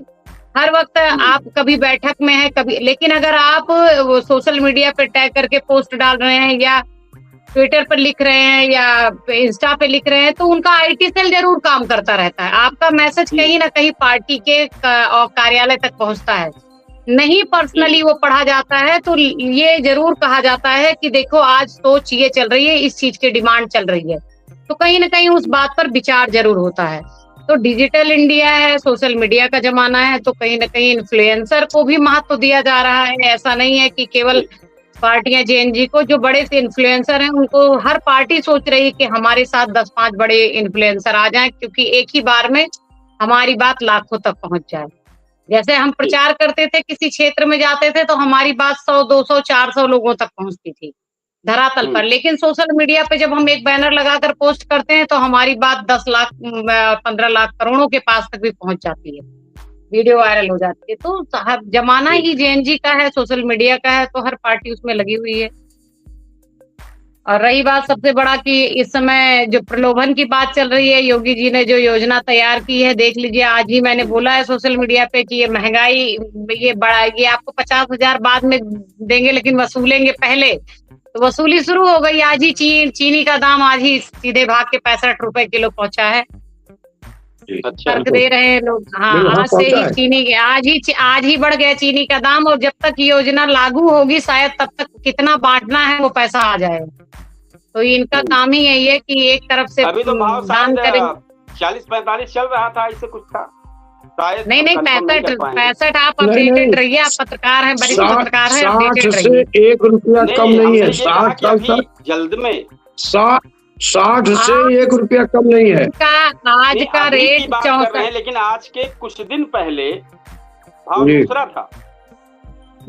हर वक्त आप कभी बैठक में है कभी, लेकिन अगर आप वो सोशल मीडिया पे टैग करके पोस्ट डाल रहे हैं या ट्विटर पर लिख रहे हैं या इंस्टा पे लिख रहे हैं तो उनका आईटी सेल जरूर काम करता रहता है। आपका मैसेज कहीं ना कहीं पार्टी के और कार्यालय तक पहुंचता है, नहीं पर्सनली वो पढ़ा जाता है। तो ये जरूर कहा जाता है कि देखो आज सोच ये चल रही है, इस चीज की डिमांड चल रही है, तो कहीं ना कहीं उस बात पर विचार जरूर होता है। तो डिजिटल इंडिया है, सोशल मीडिया का जमाना है, तो कहीं ना कहीं इन्फ्लुएंसर को भी महत्व दिया जा रहा है। ऐसा नहीं है कि केवल पार्टियां जेएनजी को, जो बड़े से इन्फ्लुएंसर हैं उनको हर पार्टी सोच रही है कि हमारे साथ 10-5 बड़े इन्फ्लुएंसर आ जाएं, क्योंकि एक ही बार में हमारी बात लाखों तक पहुंच जाए। जैसे हम प्रचार करते थे, किसी क्षेत्र में जाते थे तो हमारी बात 100, 200, 400 लोगों तक पहुंचती थी धरातल पर। लेकिन सोशल मीडिया पे जब हम एक बैनर लगाकर पोस्ट करते हैं तो हमारी बात 10 लाख, 15 लाख, करोड़ों के पास तक भी पहुंच जाती है, वीडियो वायरल हो जाती है। तो जमाना ही जेएनजी का है, सोशल मीडिया का है, तो हर पार्टी उसमें लगी हुई है। और रही बात सबसे बड़ा कि इस समय जो प्रलोभन की बात चल रही है, योगी जी ने जो योजना तैयार की है, देख लीजिए, आज ही मैंने बोला है सोशल मीडिया पे कि ये महंगाई, ये बढ़ाएगी, आपको 50,000 बाद में देंगे लेकिन वसूलेंगे पहले। तो वसूली शुरू हो गई। आज ही चीनी का दाम आज ही सीधे भाग के 65 रुपए किलो पहुंचा है। फर्क दे रहे हैं लोग। हाँ, आज से ही चीनी, आज ही बढ़ गया चीनी का दाम। और जब तक योजना लागू होगी शायद तब तक कितना बांटना है वो पैसा आ जाएगा। तो इनका काम ही यही है कि एक तरफ से अभी तो भाव दान करेंगे। 40-45 चल रहा था, इससे कुछ था नहीं 65 आप अपडेटेड रहिए, आप पत्रकार हैं, बड़े पत्रकार हैं, अपडेटेड रहिए। 1 रुपया कम नहीं है, 60 साल तक जल्द में 60 से 1 रुपया कम नहीं है। आज का रेट 64, लेकिन आज के कुछ दिन पहले भाव दूसरा था,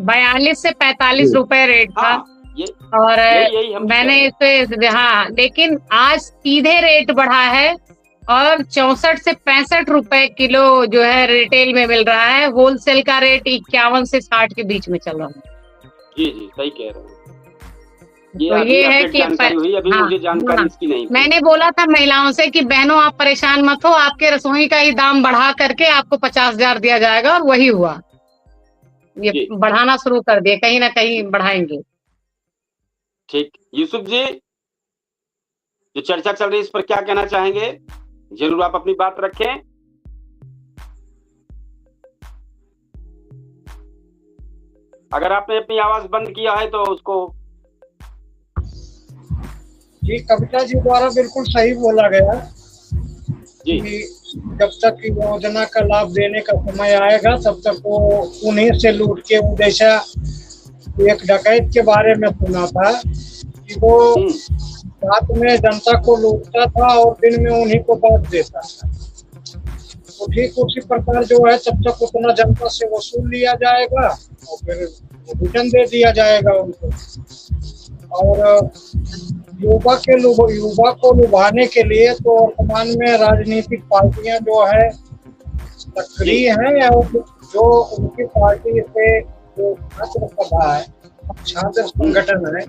42 से 45 रुपए रेट था। और मैंने इसे, हाँ, लेकिन आज सीधे रेट बढ़ा है और 64 से 65 रुपए किलो जो है रिटेल में मिल रहा है। होलसेल का रेट 51 से 60 के बीच में चल रहा है। जी सही कह रहे हैं। तो ये है कि मुझे जानकारी इसकी नहीं। मैंने बोला था महिलाओं से कि बहनों आप परेशान मत हो, आपके रसोई का ही दाम बढ़ा करके आपको 50,000 दिया जाएगा, और वही हुआ। ये बढ़ाना शुरू कर दिए, कहीं ना कहीं बढ़ाएंगे। ठीक, यूसुफ जी, जो चर्चा चल रही है इस पर क्या कहना चाहेंगे? जरूर आप अपनी बात रखें। अगर आपने अपनी आवाज बंद किया है तो उसको। जी, कविता जी द्वारा बिल्कुल सही बोला गया जी। कि जब तक योजना का लाभ देने का समय आएगा तब तक वो उन्हीं से लूट के, जैसा एक डकैत के बारे में सुना था कि वो रात में जनता को लूटता था और दिन में उन्हीं को बांट देता था। तो ठीक उसी प्रकार जो है, तब तक उतना जनता से वसूल लिया जाएगा और फिर रिटर्न दे दिया जाएगा उनको। और युवा को लुभाने के लिए तो वर्तमान में राजनीतिक पार्टियां जो है सक्रिय हैं, और जो उनकी पार्टी से जो छात्र सभा है, छात्र संगठन है,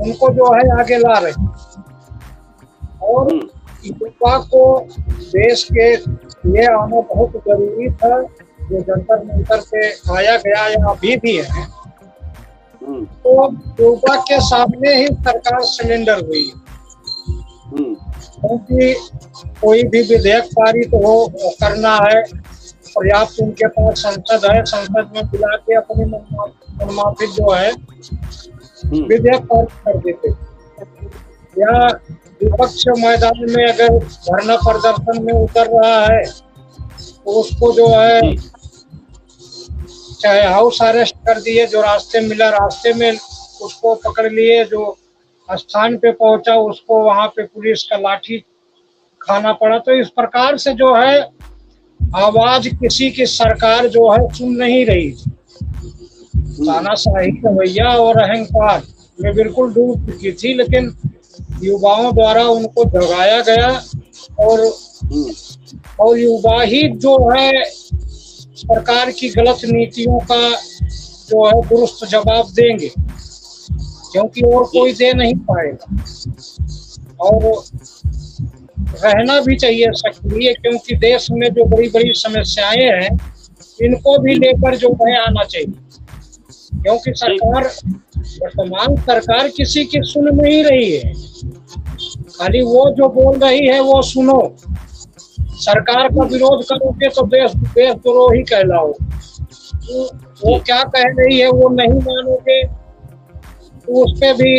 उनको जो है आगे ला रहे हैं। और युवा को देश के लिए आना बहुत जरूरी था, जो जंतर मंतर पे आया गया या अभी भी है। तो युवा के सामने ही सरकार सिलेंडर हुई, क्योंकि कोई भी विधेयक पारित हो करना है, पर्याप्त उनके पास संसद है, संसद में बुला के अपनी मनमाफिक जो है विधेयक पारित कर देते। या विपक्ष मैदान में अगर धरना प्रदर्शन में उतर रहा है तो उसको जो है चाहे हाउस अरेस्ट कर दिए, जो रास्ते मिला रास्ते में उसको पकड़ लिए, जो स्थान पे पहुंचा उसको वहां पे पुलिस का लाठी खाना पड़ा। तो इस प्रकार से जो है आवाज किसी की सरकार जो है सुन नहीं रही थी। तानाशाही रवैया और अहंकार में बिल्कुल डूब चुकी थी, लेकिन युवाओं द्वारा उनको जगाया गया और युवा ही जो है सरकार की गलत नीतियों का जो है दुरुस्त जवाब देंगे, क्योंकि और कोई दे नहीं पाएगा। और रहना भी चाहिए सक्रिय, क्योंकि देश में जो बड़ी बड़ी समस्याएं हैं इनको भी लेकर जो है आना चाहिए, क्योंकि सरकार, वर्तमान सरकार किसी की सुन नहीं रही है। खाली वो जो बोल रही है वो सुनो, सरकार का विरोध करोगे तो देशद्रोही कहलाओ। तो वो क्या कह रही है वो नहीं मानोगे तो उस पे भी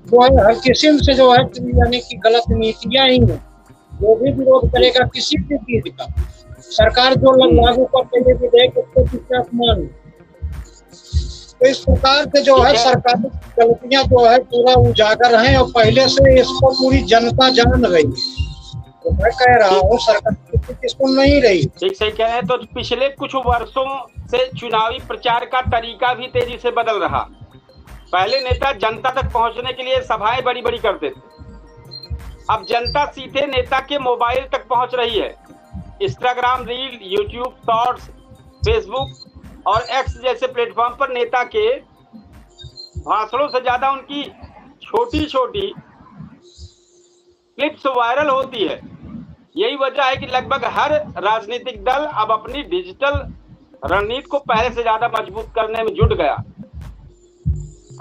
जो है हर किस्म से जो है यानी कि गलत नीतियां ही हैं। जो भी विरोध करेगा किसी भी चीज का, सरकार जो लागू करते हुए विधेयक उसको विश्वास मान। तो इस प्रकार से जो है सरकार की गलतियां जो है पूरा उजागर हैं और पहले से इसको पूरी जनता जान रही है। तो मैं कह रहा हूँ सरकार किसको नहीं रही। ठीक सही कह रहे हैं। तो पिछले कुछ वर्षों से चुनावी प्रचार का तरीका भी तेजी से बदल रहा। पहले नेता जनता तक पहुंचने के लिए सभाएं बड़ी बड़ी करते थे, अब जनता सीधे नेता के मोबाइल तक पहुंच रही है। Instagram reel, YouTube shorts, Facebook और एक्स जैसे प्लेटफॉर्म पर नेता के भाषणों से ज्यादा उनकी छोटी छोटी क्लिप्स वायरल होती है। यही वजह है कि लगभग हर राजनीतिक दल अब अपनी डिजिटल रणनीति को पहले से ज्यादा मजबूत करने में जुट गया।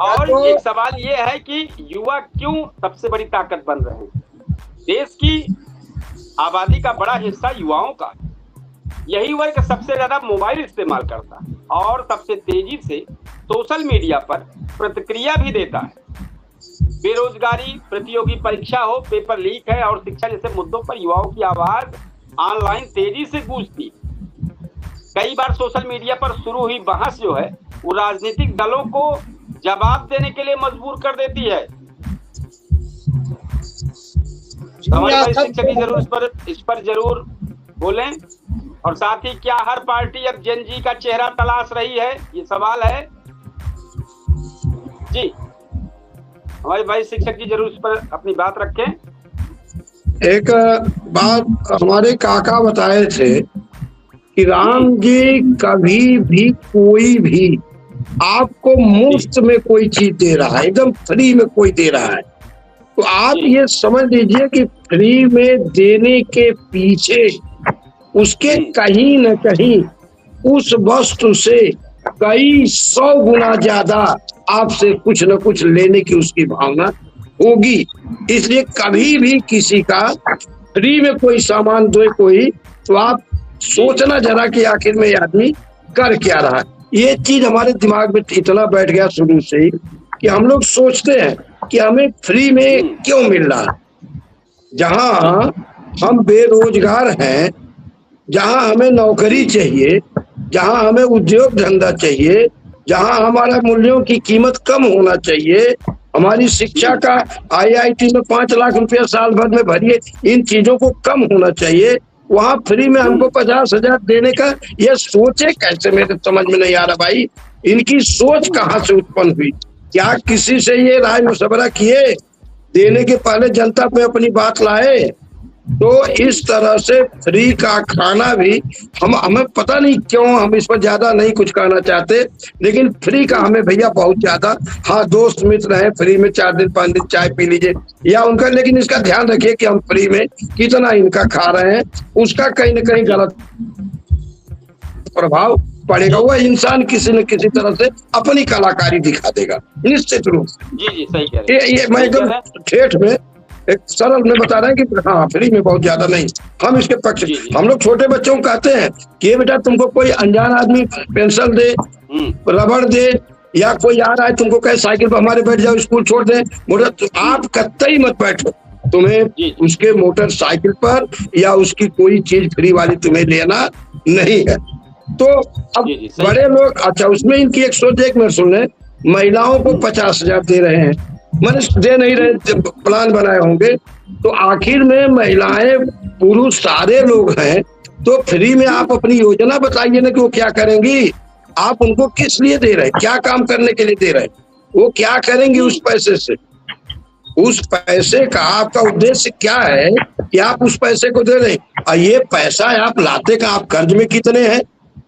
और एक सवाल ये है कि युवा क्यों सबसे बड़ी ताकत बन रहे हैं? देश की आबादी का बड़ा हिस्सा युवाओं का, यही वर्ग सबसे ज्यादा मोबाइल इस्तेमाल करता है और सबसे तेजी से सोशल मीडिया पर प्रतिक्रिया भी देता है। बेरोजगारी, प्रतियोगी परीक्षा हो, पेपर लीक है और शिक्षा जैसे मुद्दों पर युवाओं की आवाज ऑनलाइन तेजी से गूंजती। कई बार सोशल मीडिया पर शुरू हुई बहस जो है वो राजनीतिक दलों को जवाब देने के लिए मजबूर कर देती है। हमारे भाई शिक्षक की जरूर इस पर जरूर बोलें। और साथ ही क्या हर पार्टी अब जेन जी का चेहरा तलाश रही है, ये सवाल है जी। हमारे भाई शिक्षक जी जरूर इस पर अपनी बात रखें। एक बात हमारे काका बताए थे कि राम जी कभी भी कोई भी आपको मुफ्त में कोई चीज दे रहा है, एकदम फ्री में कोई दे रहा है, तो आप ये समझ लीजिए कि फ्री में देने के पीछे उसके कहीं न कहीं उस वस्तु से कई 100 गुना ज्यादा आपसे कुछ न कुछ लेने की उसकी भावना होगी। इसलिए कभी भी किसी का फ्री में कोई सामान दे कोई, तो आप सोचना जरा कि आखिर में ये आदमी कर क्या रहा है। ये चीज हमारे दिमाग में इतना बैठ गया शुरू से ही कि हम लोग सोचते हैं कि हमें फ्री में क्यों मिल रहा है। जहां हम बेरोजगार हैं, जहां हमें नौकरी चाहिए, जहां हमें उद्योग धंधा चाहिए, जहां हमारा मूल्यों की कीमत कम होना चाहिए, हमारी शिक्षा का IIT में 5 लाख रुपया साल भर में भरिए, इन चीजों को कम होना चाहिए, वहां फ्री में हमको 50,000 देने का ये सोचे कैसे, मेरे समझ में नहीं आ रहा भाई। इनकी सोच कहाँ से उत्पन्न हुई? क्या किसी से ये राय मशवरा किए? देने के पहले जनता पे अपनी बात लाए? तो इस तरह से फ्री का खाना भी हमें पता नहीं क्यों, हम इस पर ज्यादा नहीं कुछ कहना चाहते, लेकिन फ्री का हमें भैया बहुत ज्यादा, हाँ दोस्त मित्र हैं, फ्री में 4 दिन 5 दिन चाय पी लीजिए या उनका, लेकिन इसका ध्यान रखिए कि हम फ्री में कितना इनका खा रहे हैं, उसका कहीं न कहीं गलत प्रभाव पड़ेगा। वह इंसान किसी न किसी तरह से अपनी कलाकारी दिखा देगा निश्चित रूप से। जी सही कह रहे हैं। ये मैं एकदम ठेठ में एक सरल में बता रहे हैं कि हाँ फ्री में बहुत ज्यादा नहीं, हम इसके पक्ष। हम लोग छोटे बच्चों को कहते हैं कि बेटा तुमको कोई अनजान आदमी पेंसिल दे, रबड़ दे, या कोई आ रहा है तुमको कहे साइकिल पर हमारे बैठ जाओ, स्कूल छोड़ दे, तो आप कतई मत बैठो, तुम्हें उसके मोटरसाइकिल पर या उसकी कोई चीज फ्री वाली तुम्हें लेना नहीं है। तो अब बड़े लोग, अच्छा उसमें इनकी एक सोच, एक मिनट सुन लें, महिलाओं को 50,000 दे रहे हैं, मैंने दे नहीं रहे, प्लान बनाए होंगे, तो आखिर में महिलाएं पुरुष सारे लोग हैं, तो फ्री में आप अपनी योजना बताइए ना कि वो क्या करेंगी, आप उनको किस लिए दे रहे हैं, क्या काम करने के लिए दे रहे हैं, वो क्या करेंगी उस पैसे से, उस पैसे का आपका उद्देश्य क्या है कि आप उस पैसे को दे रहे हैं। और ये पैसा आप लाते का आप कर्ज में कितने हैं,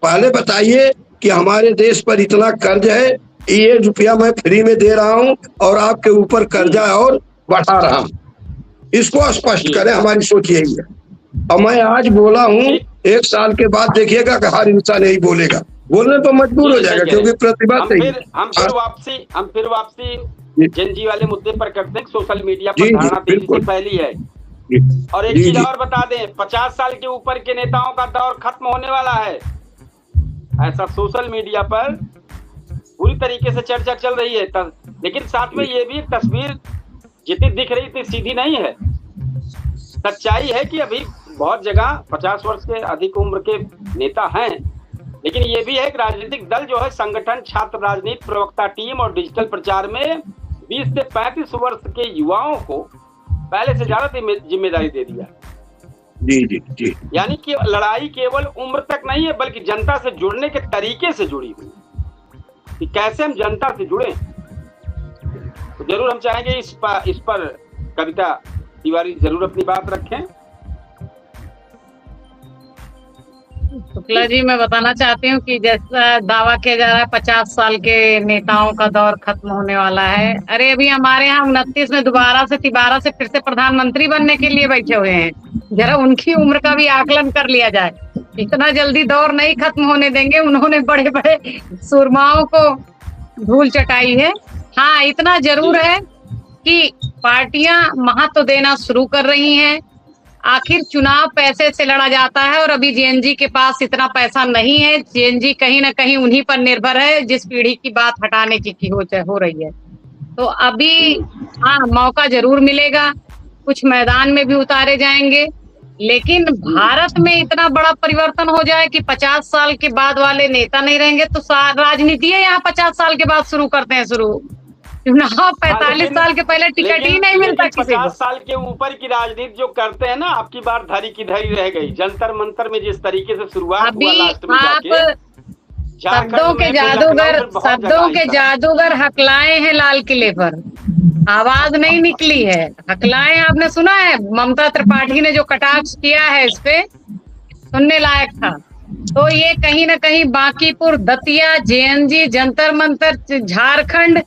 पहले बताइए कि हमारे देश पर इतना कर्ज है, ये रुपया मैं फ्री में दे रहा हूं और आपके ऊपर कर्जा और बढ़ा रहा हूं, इसको स्पष्ट करें। हमारी सोच यही है। और मैं आज बोला हूं, 1 साल के बाद देखिएगा कि हर इंसान यही बोलेगा, बोलने पर मजबूर हो जाएगा, क्योंकि प्रतिभा सही। हम फिर वापसी जेन जी वाले मुद्दे पर करते हैं। सोशल मीडिया पर धारणा तेजी से फैली है। और एक चीज और बता दें, 50 साल के ऊपर के नेताओं का दौर खत्म होने वाला है, ऐसा सोशल मीडिया पर पूरी तरीके से चर्चा चल रही है। लेकिन साथ में ये भी तस्वीर जितनी दिख रही थी सीधी नहीं है। सच्चाई है कि अभी बहुत जगह 50 वर्ष के अधिक उम्र के नेता हैं, लेकिन ये भी है कि राजनीतिक दल जो है, संगठन, छात्र राजनीति, प्रवक्ता टीम और डिजिटल प्रचार में 20 से 35 वर्ष के युवाओं को पहले से ज्यादा जिम्मेदारी दे दिया। जी जी जी। यानी कि लड़ाई केवल उम्र तक नहीं है, बल्कि जनता से जुड़ने के तरीके से जुड़ी हुई है कि कैसे हम जनता से जुड़े। तो जरूर हम चाहेंगे इस पर कविता तिवारी जरूर अपनी बात रखें। शुक्ला जी, मैं बताना चाहती हूँ कि जैसा दावा किया जा रहा है 50 साल के नेताओं का दौर खत्म होने वाला है। अरे अभी हमारे यहाँ 29 में दोबारा से तिबारा से फिर से प्रधानमंत्री बनने के लिए बैठे हुए हैं। जरा उनकी उम्र का भी आकलन कर लिया जाए। इतना जल्दी दौर नहीं खत्म होने देंगे। उन्होंने बड़े बड़े सुरमाओं को धूल चटाई है। हाँ, इतना जरूर है कि पार्टियां महत्व देना शुरू कर रही हैं। आखिर चुनाव पैसे से लड़ा जाता है और अभी जेएनजी के पास इतना पैसा नहीं है। जेएनजी कहीं ना कहीं उन्हीं पर निर्भर है जिस पीढ़ी की बात हटाने की हो रही है। तो अभी हाँ, मौका जरूर मिलेगा, कुछ मैदान में भी उतारे जाएंगे, लेकिन भारत में इतना बड़ा परिवर्तन हो जाए कि 50 साल के बाद वाले नेता नहीं रहेंगे तो राजनीति है यहाँ 50 साल के बाद शुरू करते हैं शुरू। चुनाव 45 साल के पहले टिकट ही नहीं मिलता किसी को। 50 साल के ऊपर की राजनीति जो करते हैं ना, आपकी बार धरी की धरी रह गई। जंतर मंतर में जिस तरीके से शुरुआत हुआ, लास्ट में जाके शब्दों के जादूगर हकलाए हैं लाल किले पर, आवाज नहीं निकली है। हकलाए आपने सुना है? ममता त्रिपाठी ने जो कटाक्ष किया है इस पे सुनने लायक था। तो ये कहीं ना कहीं बांकीपुर, दतिया, जेएनजी, जंतर मंतर, झारखंड,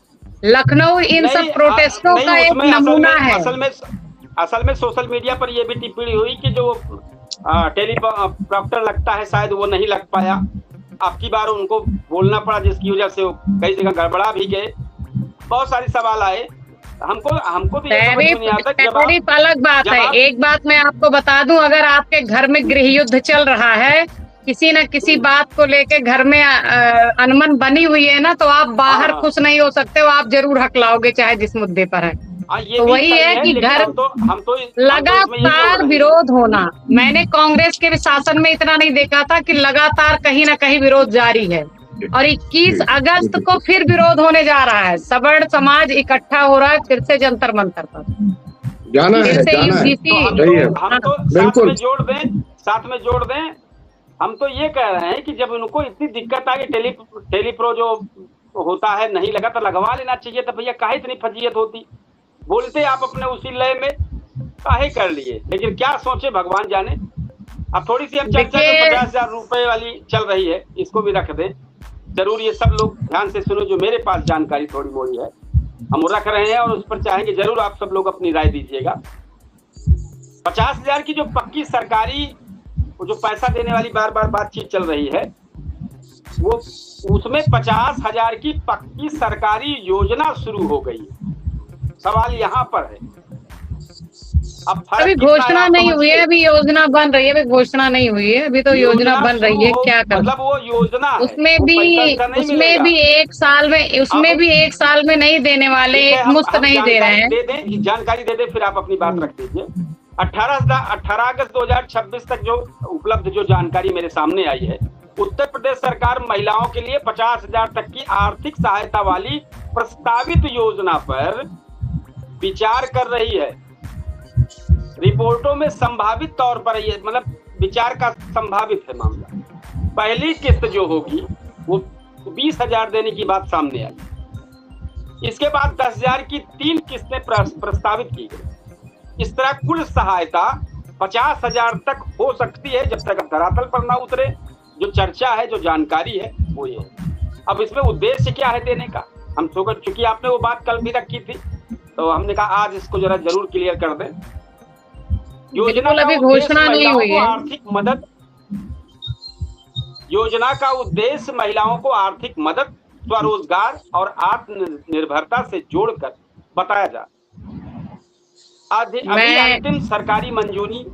लखनऊ, इन सब प्रोटेस्टों का एक नमूना है। असल में सोशल मीडिया पर यह भी टिप्पणी हुई कि जो टेलीप्रॉम्प्टर लगता है शायद वो नहीं लग पाया। आपकी बार उनको बोलना पड़ा, जिसकी वजह से वो कई जगह गड़बड़ा भी गए। बहुत सारे सवाल आए। हमको तो टैरिफ अलग बात है। एक बात मैं आपको बता दूं, अगर आपके घर में गृह युद्ध चल रहा है, किसी न किसी बात को लेके घर में अनमन बनी हुई है ना, तो आप बाहर खुश नहीं हो सकते हो, आप जरूर हकलाओगे चाहे जिस मुद्दे पर है। तो वही है कि घर लगातार विरोध होना। मैंने कांग्रेस के शासन में इतना नहीं देखा था कि लगातार कहीं ना कहीं विरोध जारी है। और 21 अगस्त को फिर विरोध होने जा रहा है। सवर्ण समाज इकट्ठा हो रहा है फिर से जंतर मंतर पर जाना है। हम तो साथ में जोड़ दें। हम तो ये कह रहे हैं कि जब उनको इतनी दिक्कत आ गई, टेलीप्रो जो होता है नहीं लगा तो लगवा लेना चाहिए था भैया। काहे इतनी फजीयत होती? बोलते आप अपने उसी लय में, काहे कर लिए? लेकिन क्या सोचे भगवान जाने। अब थोड़ी सी हम चर्चा 50,000 रुपए वाली चल रही है, इसको भी रख दें। जरूर ये सब लोग ध्यान से सुनो, जो मेरे पास जानकारी थोड़ी मोड़ी है हम रख रहे हैं, और उस पर चाहेंगे जरूर आप सब लोग अपनी राय दीजिएगा। 50,000 की जो पक्की सरकारी, वो जो पैसा देने वाली बार बार बातचीत चल रही है, वो उसमें 50,000 की पक्की सरकारी योजना शुरू हो गई है। सवाल यहाँ पर है, अब अभी घोषणा नहीं हुई है, अभी योजना बन रही है। अभी घोषणा नहीं हुई है, अभी तो योजना बन रही है। क्या कर, मतलब वो योजना है, उसमें भी एक साल में नहीं देने वाले, एक मुफ्त नहीं दे रहे हैं। दे दें, जानकारी दे दें, फिर आप अपनी बात रख दीजिए। 18 अगस्त 2026 तक जो उपलब्ध जो जानकारी मेरे सामने आई है, उत्तर प्रदेश सरकार महिलाओं के लिए 50,000 तक की आर्थिक सहायता वाली प्रस्तावित योजना पर विचार कर रही है। रिपोर्टों में संभावित तौर पर ये मतलब विचार का संभावित है मामला। पहली किस्त जो होगी वो 20,000 देने की बात सामने आई। इसके बाद 10,000 की 3 किस्तें प्रस्तावित की गई। इस तरह कुल सहायता 50,000 तक हो सकती है, जब तक अब धरातल पर ना उतरे। जो चर्चा है, जो जानकारी है, वो ये है। अब इसमें उद्देश्य क्या है देने का, हम सोच, चूंकि आपने वो बात कल भी रखी थी, तो हमने कहा आज इसको जरा जरूर क्लियर कर दें। योजना अभी घोषणा नहीं हुई है। आर्थिक मदद, योजना का उद्देश्य महिलाओं को आर्थिक मदद, स्वरोजगार और आत्मनिर्भरता से जोड़कर बताया जा। अभी अंतिम सरकारी मंजूरी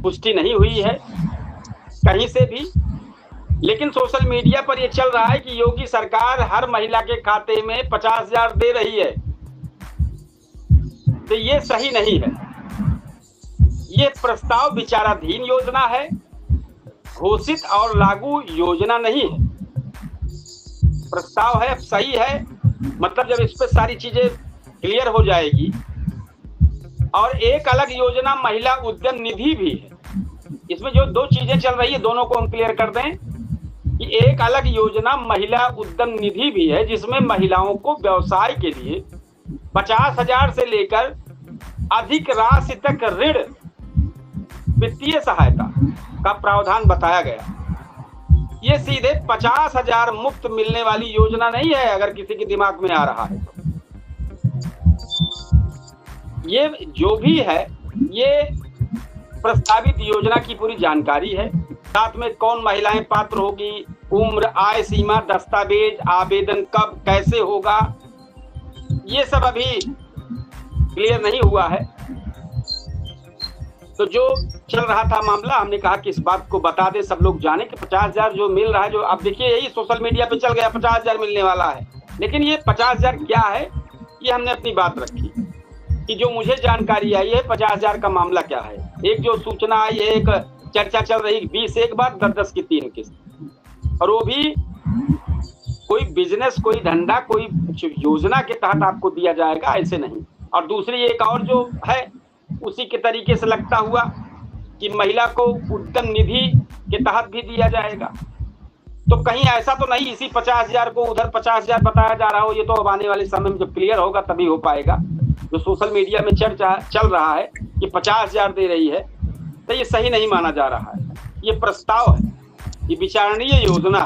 पुष्टि नहीं हुई है कहीं से भी, लेकिन सोशल मीडिया पर यह चल रहा है कि योगी सरकार हर महिला के खाते में 50,000 दे रही है। तो ये सही नहीं है। ये प्रस्ताव विचाराधीन योजना है, घोषित और लागू योजना नहीं है। प्रस्ताव है, सही है, मतलब जब इस पर सारी चीजें क्लियर हो जाएगी। और एक अलग योजना महिला उद्यम निधि भी है, इसमें जो दो चीजें चल रही है दोनों को हम क्लियर कर दें कि एक अलग योजना महिला उद्यम निधि भी है, जिसमें महिलाओं को व्यवसाय के लिए 50,000 से लेकर अधिक राशि तक ऋण वित्तीय सहायता का प्रावधान बताया गया। ये सीधे 50,000 मुफ्त मिलने वाली योजना नहीं है, अगर किसी के दिमाग में आ रहा है तो। ये जो भी है ये प्रस्तावित योजना की पूरी जानकारी है, साथ में कौन महिलाएं पात्र होगी, उम्र, आय सीमा, दस्तावेज, आवेदन कब कैसे होगा, ये सब अभी क्लियर नहीं हुआ है। तो जो चल रहा था मामला, हमने कहा कि इस बात को बता दे, सब लोग जाने कि 50,000 जो मिल रहा है, जो आप देखिए यही सोशल मीडिया पे चल गया 50,000 मिलने वाला है, लेकिन ये 50,000 क्या है, ये हमने अपनी बात रखी कि जो मुझे जानकारी आई है 50,000 का मामला क्या है। एक जो सूचना आई है, एक चर्चा चल रही 20 एक बार 10-10 की 3 किस्त, और वो भी कोई बिजनेस, कोई धंधा, कोई योजना के तहत आपको दिया जाएगा, ऐसे नहीं। और दूसरी एक और जो है उसी के तरीके से लगता हुआ कि महिला को उद्यम निधि के तहत भी दिया जाएगा। तो कहीं ऐसा तो नहीं इसी 50,000 को उधर 50,000 बताया जा रहा हो, ये तो अब आने वाले समय में जब क्लियर होगा तभी हो पाएगा। जो सोशल मीडिया में चर्चा चल रहा है कि 50,000 दे रही है, तो ये सही नहीं माना जा रहा है। ये प्रस्ताव है, ये विचारणीय योजना।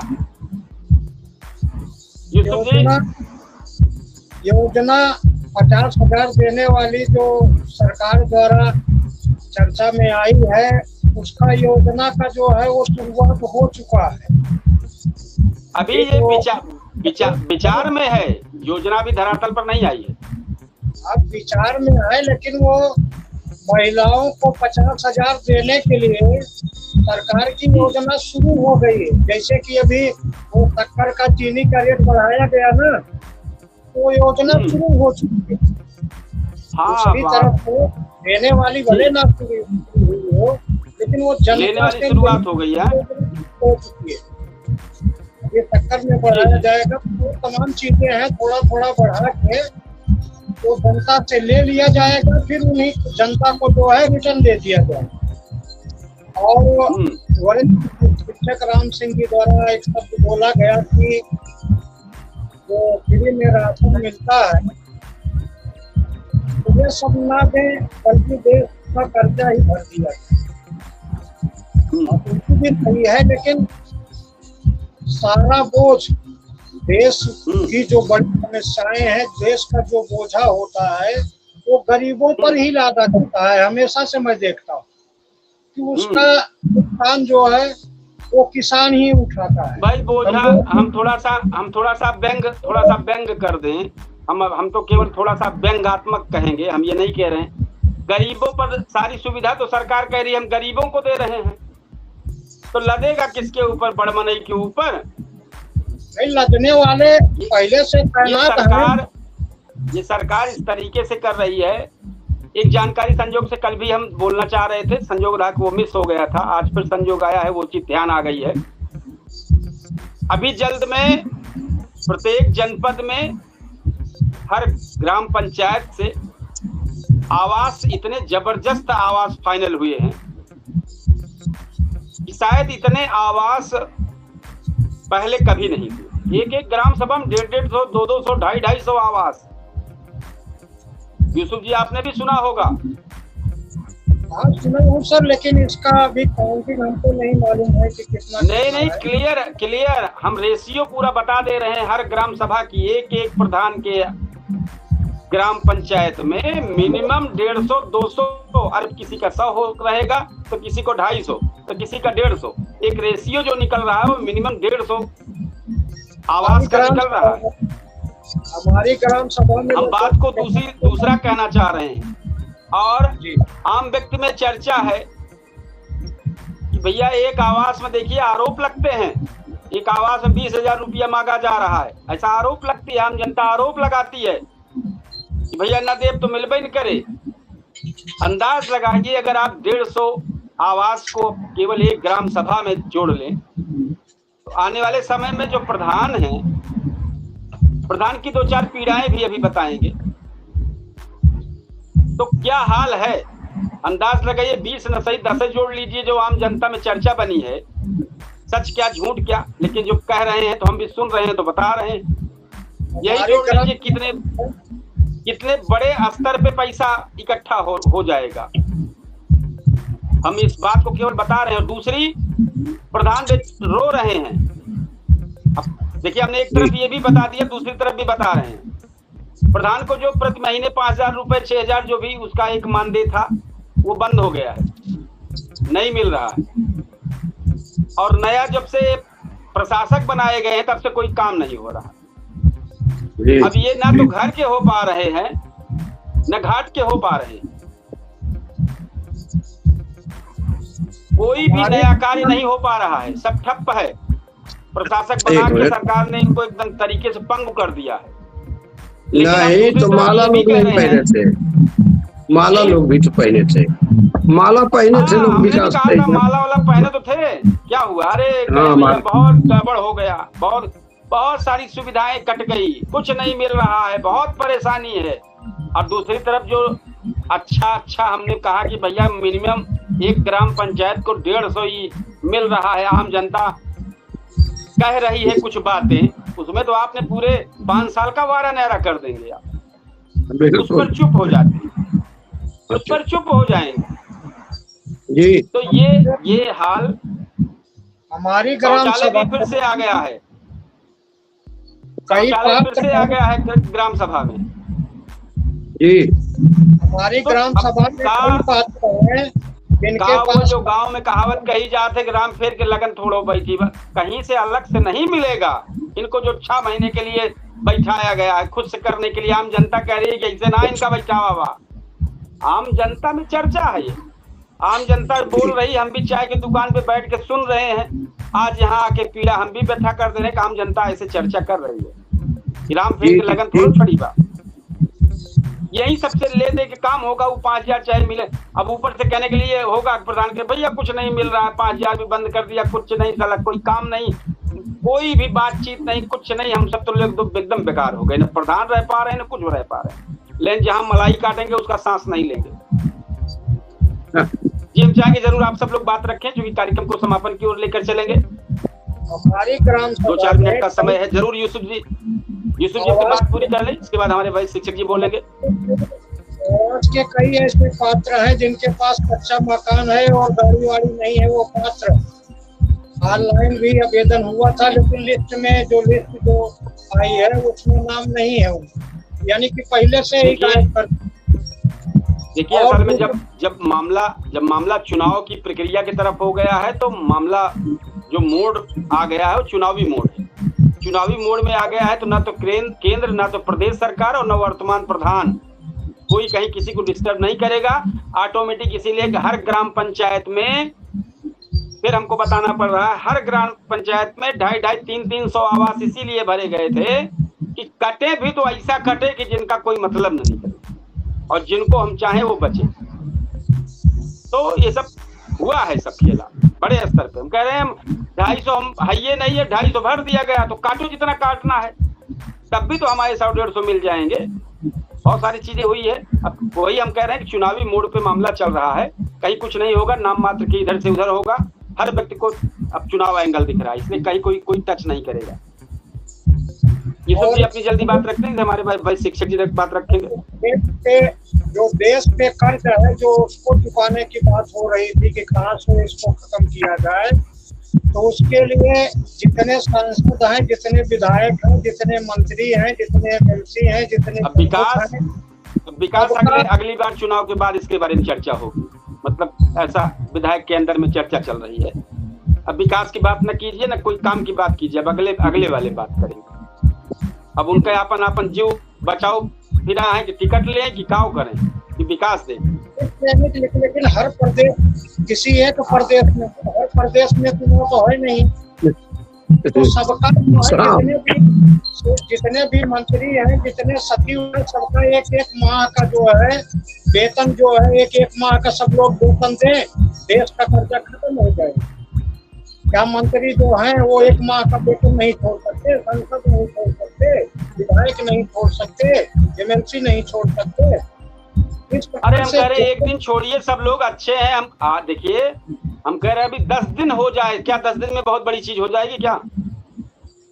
योजना 50,000 देने वाली जो सरकार द्वारा चर्चा में आई है, उसका योजना का जो है वो शुरुआत हो चुका है। अभी ये विचार में है, योजना भी धरातल पर नहीं आई है। अब विचार में है, लेकिन वो महिलाओं को 50,000 देने के लिए सरकार की योजना शुरू हो गई है। जैसे कि अभी वो शक्कर का, चीनी का रेट बढ़ाया गया ना, तो योजना शुरू हो चुकी है। दूसरी तरफ तो देने वाली भले ना शुरू हुई हो, लेकिन वो जनता से शुरुआत हो गई है, हो चुकी है। ये शक्कर में बढ़ाया जाएगा, तो तमाम चीजें हैं, थोड़ा थोड़ा बढ़ा के तो जनता से ले लिया जाएगा, फिर उन्हीं जनता को जो है रिटर्न दे दिया जाएगा। और वरिष्ठ शिक्षक राम सिंह जी द्वारा एक शब्द बोला गया कि जो फ्री में राशन मिलता है तो ये सब ना दें, बल्कि देश का कर्जा ही भर दिया उनकी भी सही है, लेकिन सारा बोझ देश की जो बड़ी समस्याएं हैं, देश का जो बोझा होता है वो गरीबों पर ही लादा जाता है। हमेशा से मैं देखता हूँ कि उसका नुकसान जो है वो किसान ही उठाता है। भाई बोझा हम थोड़ा सा व्यंग कर दें, हम तो केवल थोड़ा सा व्यंगात्मक कहेंगे, हम ये नहीं कह रहे हैं। गरीबों पर सारी सुविधा तो सरकार कह रही है हम गरीबों को दे रहे हैं, तो लदेगा किसके ऊपर? बड़मनई के ऊपर। लदने वाले पहले से तैनात हैं। ये सरकार इस तरीके से कर रही है। एक जानकारी संजोग से कल भी हम बोलना चाह रहे थे, संजोग रहा कि वो मिस हो गया था, आज फिर संजोग आया है, वो चीज ध्यान आ गई है। अभी जल्द में प्रत्येक जनपद में हर ग्राम पंचायत से आवास, इतने जबरदस्त आवास फाइनल हुए हैं कि शायद इतने आवास पहले कभी नहीं हुए। एक ग्राम सभा में 150, 200, 250 आवास। यूसुफ जी आपने भी सुना होगा। हाँ सुना हूँ सर, लेकिन इसका अभी काउंटिंग हमको नहीं मालूम है कि कितना। नहीं क्लियर हम रेशियो पूरा बता दे रहे हैं। हर ग्राम सभा की एक प्रधान के ग्राम पंचायत में मिनिमम 150, 200, और किसी का 100 रहेगा तो किसी को 250 तो किसी का 150। एक रेशियो जो निकल रहा है वो मिनिमम 150 आवास का निकल रहा है। हमारी ग्राम सभा में हम बात को दूसरा कहना चाह रहे हैं। और आम व्यक्ति में चर्चा है कि भैया एक आवास में देखिए आरोप लगते हैं, एक आवास में 20,000 रुपया मांगा जा रहा है, ऐसा आरोप लगती है, आम जनता आरोप लगाती है कि भैया न देव तो मिलबे न करे। अंदाज लगाइए अगर आप 150 आवास को केवल एक ग्राम सभा में जोड़ लें तो आने वाले समय में जो प्रधान हैं, प्रधान की 2-4 पीड़ाएं भी अभी बताएंगे, तो क्या हाल है। अंदाज लगाइए 20 न सही 10 जोड़ लीजिए जो आम जनता में चर्चा बनी है, सच क्या झूठ क्या, लेकिन जो कह रहे हैं तो हम भी सुन रहे हैं तो बता रहे हैं। यही जोड़ लीजिए कितने बड़े स्तर पे पैसा इकट्ठा हो जाएगा। हम इस बात को केवल बता रहे हैं। और दूसरी, प्रधान रो रहे हैं। अब देखिए, हमने एक तरफ ये भी बता दिया, दूसरी तरफ भी बता रहे हैं। प्रधान को जो प्रति महीने 5,000 रुपए 6,000 जो भी उसका एक मानदेय था वो बंद हो गया है, नहीं मिल रहा है। और नया जब से प्रशासक बनाए गए हैं तब से कोई काम नहीं हो रहा। अब ये ना तो घर के हो पा रहे हैं न घाट के हो पा रहे हैं, कोई भी नया कार्य नहीं हो पा रहा है, सब ठप्प है। प्रशासक बना के सरकार ने इनको एकदम तरीके से पंग कर दिया है। नहीं तो माला लोग नहीं पहने थे, माला लोग भी तो पहने थे, माला पहने थे लोग, विकास माला वाला पहने तो थे, क्या हुआ? अरे बहुत गड़बड़ हो गया, बहुत सारी सुविधाएं कट गई, कुछ नहीं मिल रहा है, बहुत परेशानी है। और दूसरी तरफ जो अच्छा हमने कहा कि भैया मिनिमम एक ग्राम पंचायत को 150 ही मिल रहा है, आम जनता कह रही है कुछ बातें, उसमें तो आपने पूरे 5 साल का वारा न्यारा कर देंगे आप, उस पर चुप हो जाते हैं, उस पर चुप हो जाएंगे जी। तो ये हाल हमारी ग्राम सभा फिर से आ गया है, शौचालय फिर से आ गया है ग्राम सभा में जी। हमारी ग्राम सभा में कई पात्र हैं जिनके पास, जो गांव में कहावत कही जाती है, ग्राम फेर के लगन थोड़ो बैठी, कहीं से अलग से नहीं मिलेगा इनको। जो 6 महीने के लिए बैठाया गया है खुद से करने के लिए, आम जनता कह रही है कि ऐसे ना इनका बैठावा हुआ। आम जनता में चर्चा है ये, आम जनता बोल रही, हम भी चाय की दुकान पे बैठ के सुन रहे हैं, आज यहाँ आके पीड़ा हम भी बैठा कर दे रहे हैं। आम जनता ऐसे चर्चा कर रही है, ग्राम फेर के लगन थोड़ा छड़ी बा, यही सबसे ले दे के काम होगा। वो 5,000 चाहे मिले, अब ऊपर से कहने के लिए होगा प्रधान के भैया कुछ नहीं मिल रहा है, 5,000 भी बंद कर दिया, कुछ नहीं, साला कोई काम नहीं, कोई भी बातचीत नहीं, कुछ नहीं। हम सब तो लोग एकदम बेकार हो गए, न प्रधान रह पा रहे हैं न कुछ रह पा रहे हैं। लेकिन जहां मलाई काटेंगे उसका सांस नहीं लेंगे। जी, हम चाहेंगे जरूर आप सब लोग बात रखें, जो कि कार्यक्रम को समापन की ओर लेकर चलेंगे। हमारी ग्राम 2-4 मिनट का समय है, जरूर यूसुफ जी अपनी बात पूरी कर लें, इसके बाद हमारे भाई शिक्षक जी बोलेंगे। के कई ऐसे पात्र हैं जिनके पास कच्चा मकान है और गाड़ी वाड़ी नहीं है, वो पात्र ऑनलाइन भी आवेदन हुआ था, लेकिन लिस्ट जो आई है उसमें नाम नहीं है, यानी कि पहले से ही गायब कर। देखिए, असल में जब मामला चुनाव की प्रक्रिया की तरफ हो गया है, तो मामला जो मोड़ आ गया है वो चुनावी मोड़ है। चुनावी मोड़ में आ गया है तो ना तो केंद्र, ना तो प्रदेश सरकार और न वर्तमान प्रधान कोई कहीं किसी को डिस्टर्ब नहीं करेगा ऑटोमेटिक। इसीलिए हर ग्राम पंचायत में, फिर हमको बताना पड़ रहा है, हर ग्राम पंचायत में 250-300 आवास इसीलिए भरे गए थे कि कटे भी तो ऐसा कटे कि जिनका कोई मतलब नहीं करे और जिनको हम चाहें वो बचे। तो ये सब हुआ है, सब खेला बड़े स्तर पे। हम कह रहे हैं 250 हम हाइये नहीं है, 250 भर दिया गया तो काटो जितना काटना है, तब भी तो हमारे 100-150 मिल जाएंगे। बहुत सारी चीजें हुई है। अब वही हम कह रहे हैं कि चुनावी मोड़ पे मामला चल रहा है, कहीं कुछ नहीं होगा, नाम मात्र के इधर से उधर होगा। हर व्यक्ति को अब चुनाव एंगल दिख रहा है, इसलिए कहीं कोई टच नहीं करेगा। ये सब जी अपनी जल्दी बात रखते हैं, हमारे भाई शिक्षक जी तक बात रखेंगे। जो देश पे कर्ज है, जो उसको चुकाने की बात हो रही थी कि कहाँ से इसको खत्म किया जाए, तो उसके लिए जितने सांसद हैं, जितने विधायक हैं, जितने मंत्री हैं, जितने एमएलसी हैं, जितने विकास अगली बार चुनाव के बाद इसके बारे में चर्चा होगी। मतलब ऐसा विधायक के अंदर में चर्चा चल रही है। अब विकास की बात न कीजिए, न कोई काम की बात कीजिए, अब अगले वाले बात करेंगे। अब उनका अपन जीव बचाओ फिरा है कि टिकट ले कि काव करें कि विकास दे। लेकिन हर प्रदेश, किसी एक प्रदेश में, हर प्रदेश में तो है नहीं, तो सबका जितने भी मंत्री हैं, जितने सचिव हैं, सबका एक माह का जो है वेतन जो है, एक माह का सब लोग वेतन दें, देश का कर्जा खत्म हो जाएगा। क्या मंत्री जो हैं वो 1 माह का वेतन नहीं छोड़ सकते, सांसद नहीं छोड़ सकते, विधायक नहीं छोड़ सकते, एमएलसी नहीं छोड़ सकते? इस अरे प्रकार हम से कह रहे हैं एक दिन छोड़िए, सब लोग अच्छे हैं। हम देखिए, हम कह रहे हैं अभी 10 दिन हो जाए, क्या 10 दिन में बहुत बड़ी चीज हो जाएगी क्या?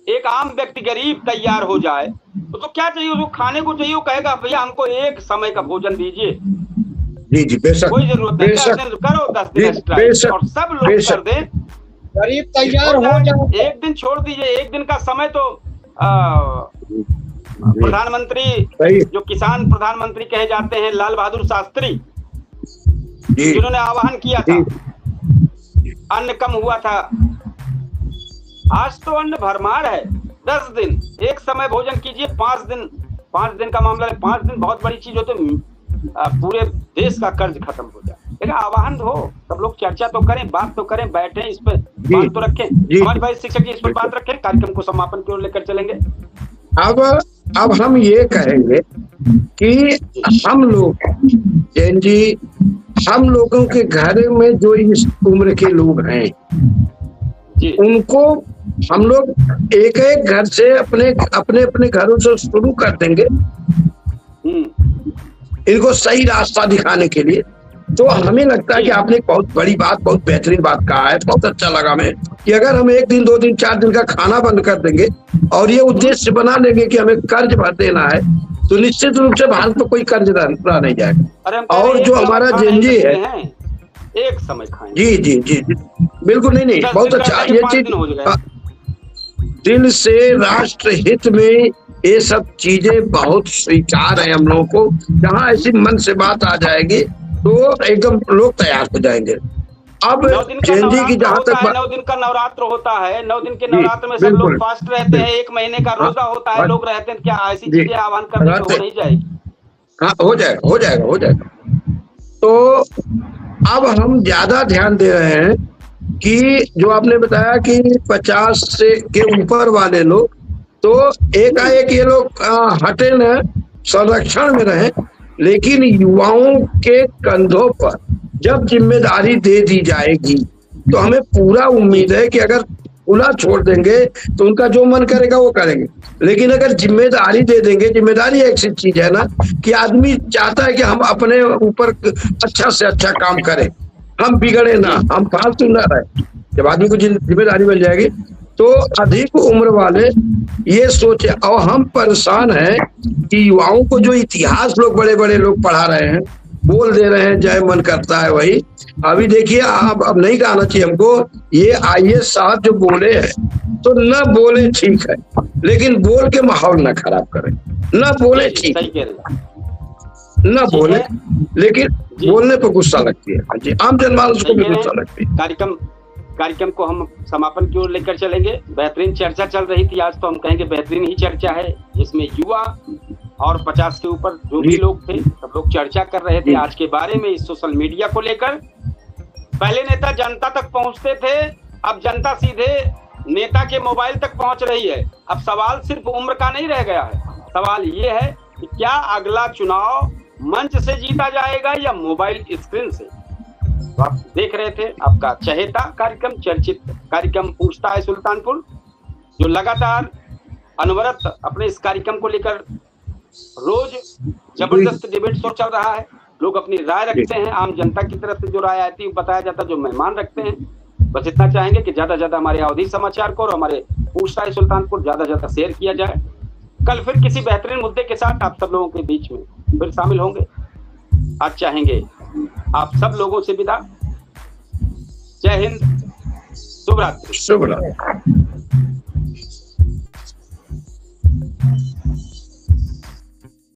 एक आम व्यक्ति गरीब तैयार हो जाए तो क्या चाहिए उसको? खाने को चाहिए, वो कहेगा भैया हमको एक समय का भोजन दीजिए। जी जी बेशक, कोई जरूरत नहीं, 10 बेशक, दिन करो, 10 दिन जी, स्ट्राइक बेशक, और सब लोग बेशक। कर दें। गरीब तैयार हो जाए। एक दिन छोड़ दीजिए, एक दिन का समय तो प्रधानमंत्री, सही, जो किसान प्रधानमंत्री कहे जाते हैं, लाल बहादुर शास्त्री, जी जिन्होंने आह्वान किया था, जी, अन्न कम हुआ था। आज तो अन्न भरमार है। 10 दिन एक समय भोजन कीजिए, 5 दिन का मामला है। 5 दिन बहुत बड़ी चीज होती है, पूरे देश का कर्ज खत्म हो जाए। लेकिन आह्वान हो, सब लोग चर्चा तो करें, बात तो करें, बैठे इस पर बात तो रखें। हमारे भाई शिक्षक जी इस पर बात रखें, कार्यक्रम को समापन की ओर लेकर चलेंगे। अब हम ये कहेंगे कि हम लोग, जैन जी, हम लोगों के घर में जो इस उम्र के लोग हैं जी, उनको हम लोग एक एक घर से अपने अपने घरों से शुरू कर देंगे इनको सही रास्ता दिखाने के लिए। तो हमें लगता है कि आपने एक बहुत बड़ी बात, बहुत बेहतरीन बात कहा है, बहुत अच्छा लगा हमें कि अगर हम 1 दिन 2 दिन 4 दिन का खाना बंद कर देंगे और ये उद्देश्य बना लेंगे कि हमें कर्ज भर देना है, तो निश्चित रूप से भारत में कोई कर्ज रह नहीं जाएगा। और जो हमारा जेनजी है, एक समय खाएं। जी जी जी जी, बिल्कुल, नहीं बहुत अच्छा, ये चीज दिल से राष्ट्र हित में ये सब चीजें बहुत स्वीकार है हम लोगों को। जहाँ ऐसी मन से बात आ जाएगी तो एकदम लोग तैयार हो जाएंगे। अब जैन जी की जहाँ तक 9 दिन का नवरात्र होता है, 9 दिन के नवरात्र में सब लोग फास्ट रहते हैं, 1 महीने का रोजा होता है, लोग रहते हैं। क्या ऐसी चीजें आह्वान करने से हो नहीं जाएगी? हाँ, हो जाएगा। तो अब हम ज्यादा ध्यान दे रहे हैं कि जो आपने बताया कि 50 से के ऊपर वाले लोग तो एकाएक ये लोग हटे न, संरक्षण में रहे, लेकिन युवाओं के कंधों पर जब जिम्मेदारी दे दी जाएगी तो हमें पूरा उम्मीद है कि अगर खुला छोड़ देंगे तो उनका जो मन करेगा वो करेंगे। लेकिन अगर जिम्मेदारी दे देंगे, जिम्मेदारी ऐसी चीज है ना कि आदमी चाहता है कि हम अपने ऊपर अच्छा से अच्छा काम करें, हम बिगड़े ना, हम फालतू ना रहे। जब आदमी को जिम्मेदारी मिल जाएगी तो अधिक उम्र वाले ये सोचे। और हम परेशान हैं कि युवाओं को जो इतिहास लोग बड़े बड़े लोग पढ़ा रहे हैं, बोल दे रहे हैं, जय मन करता है वही। अभी देखिए, अब नहीं कहना चाहिए हमको, ये आईएएस साहब जो बोले हैं तो न बोले ठीक है, लेकिन बोल के माहौल न खराब करें। न बोले ठीक, न बोले, लेकिन बोलने पर गुस्सा लगती है। जी, आम जनमानस को भी गुस्सा लगती है। कार्यक्रम को हम समापन की ओर लेकर चलेंगे। बेहतरीन चर्चा चल रही थी, आज तो हम कहेंगे बेहतरीन ही चर्चा है, जिसमें युवा और 50 के ऊपर जो भी लोग थे सब लोग चर्चा कर रहे थे आज के बारे में, इस सोशल मीडिया को लेकर। पहले नेता जनता तक पहुंचते थे, अब जनता सीधे नेता के मोबाइल तक पहुंच रही है। अब सवाल सिर्फ उम्र का नहीं रह गया है, सवाल ये है कि क्या अगला चुनाव मंच से जीता जाएगा या मोबाइल स्क्रीन से। तो आप देख रहे थे आपका चहेता कार्यक्रम, चर्चित कार्यक्रम पूछता है सुल्तानपुर, जो लगातार अनवरत अपने इस कार्यक्रम को लेकर रोज जबरदस्त डिबेट शो चल रहा है। लोग अपनी राय रखते हैं, आम जनता की तरफ से जो राय आती है बताया जाता है, जो मेहमान रखते हैं। बस इतना चाहेंगे कि ज्यादा ज्यादा हमारे अवधि समाचार को और हमारे पूछता है सुल्तानपुर ज्यादा ज्यादा शेयर किया जाए। कल फिर किसी बेहतरीन मुद्दे के साथ आप सब लोगों के बीच में फिर शामिल होंगे। आज चाहेंगे आप सब लोगों से विदा। जय हिंद, शुभ रात्रि।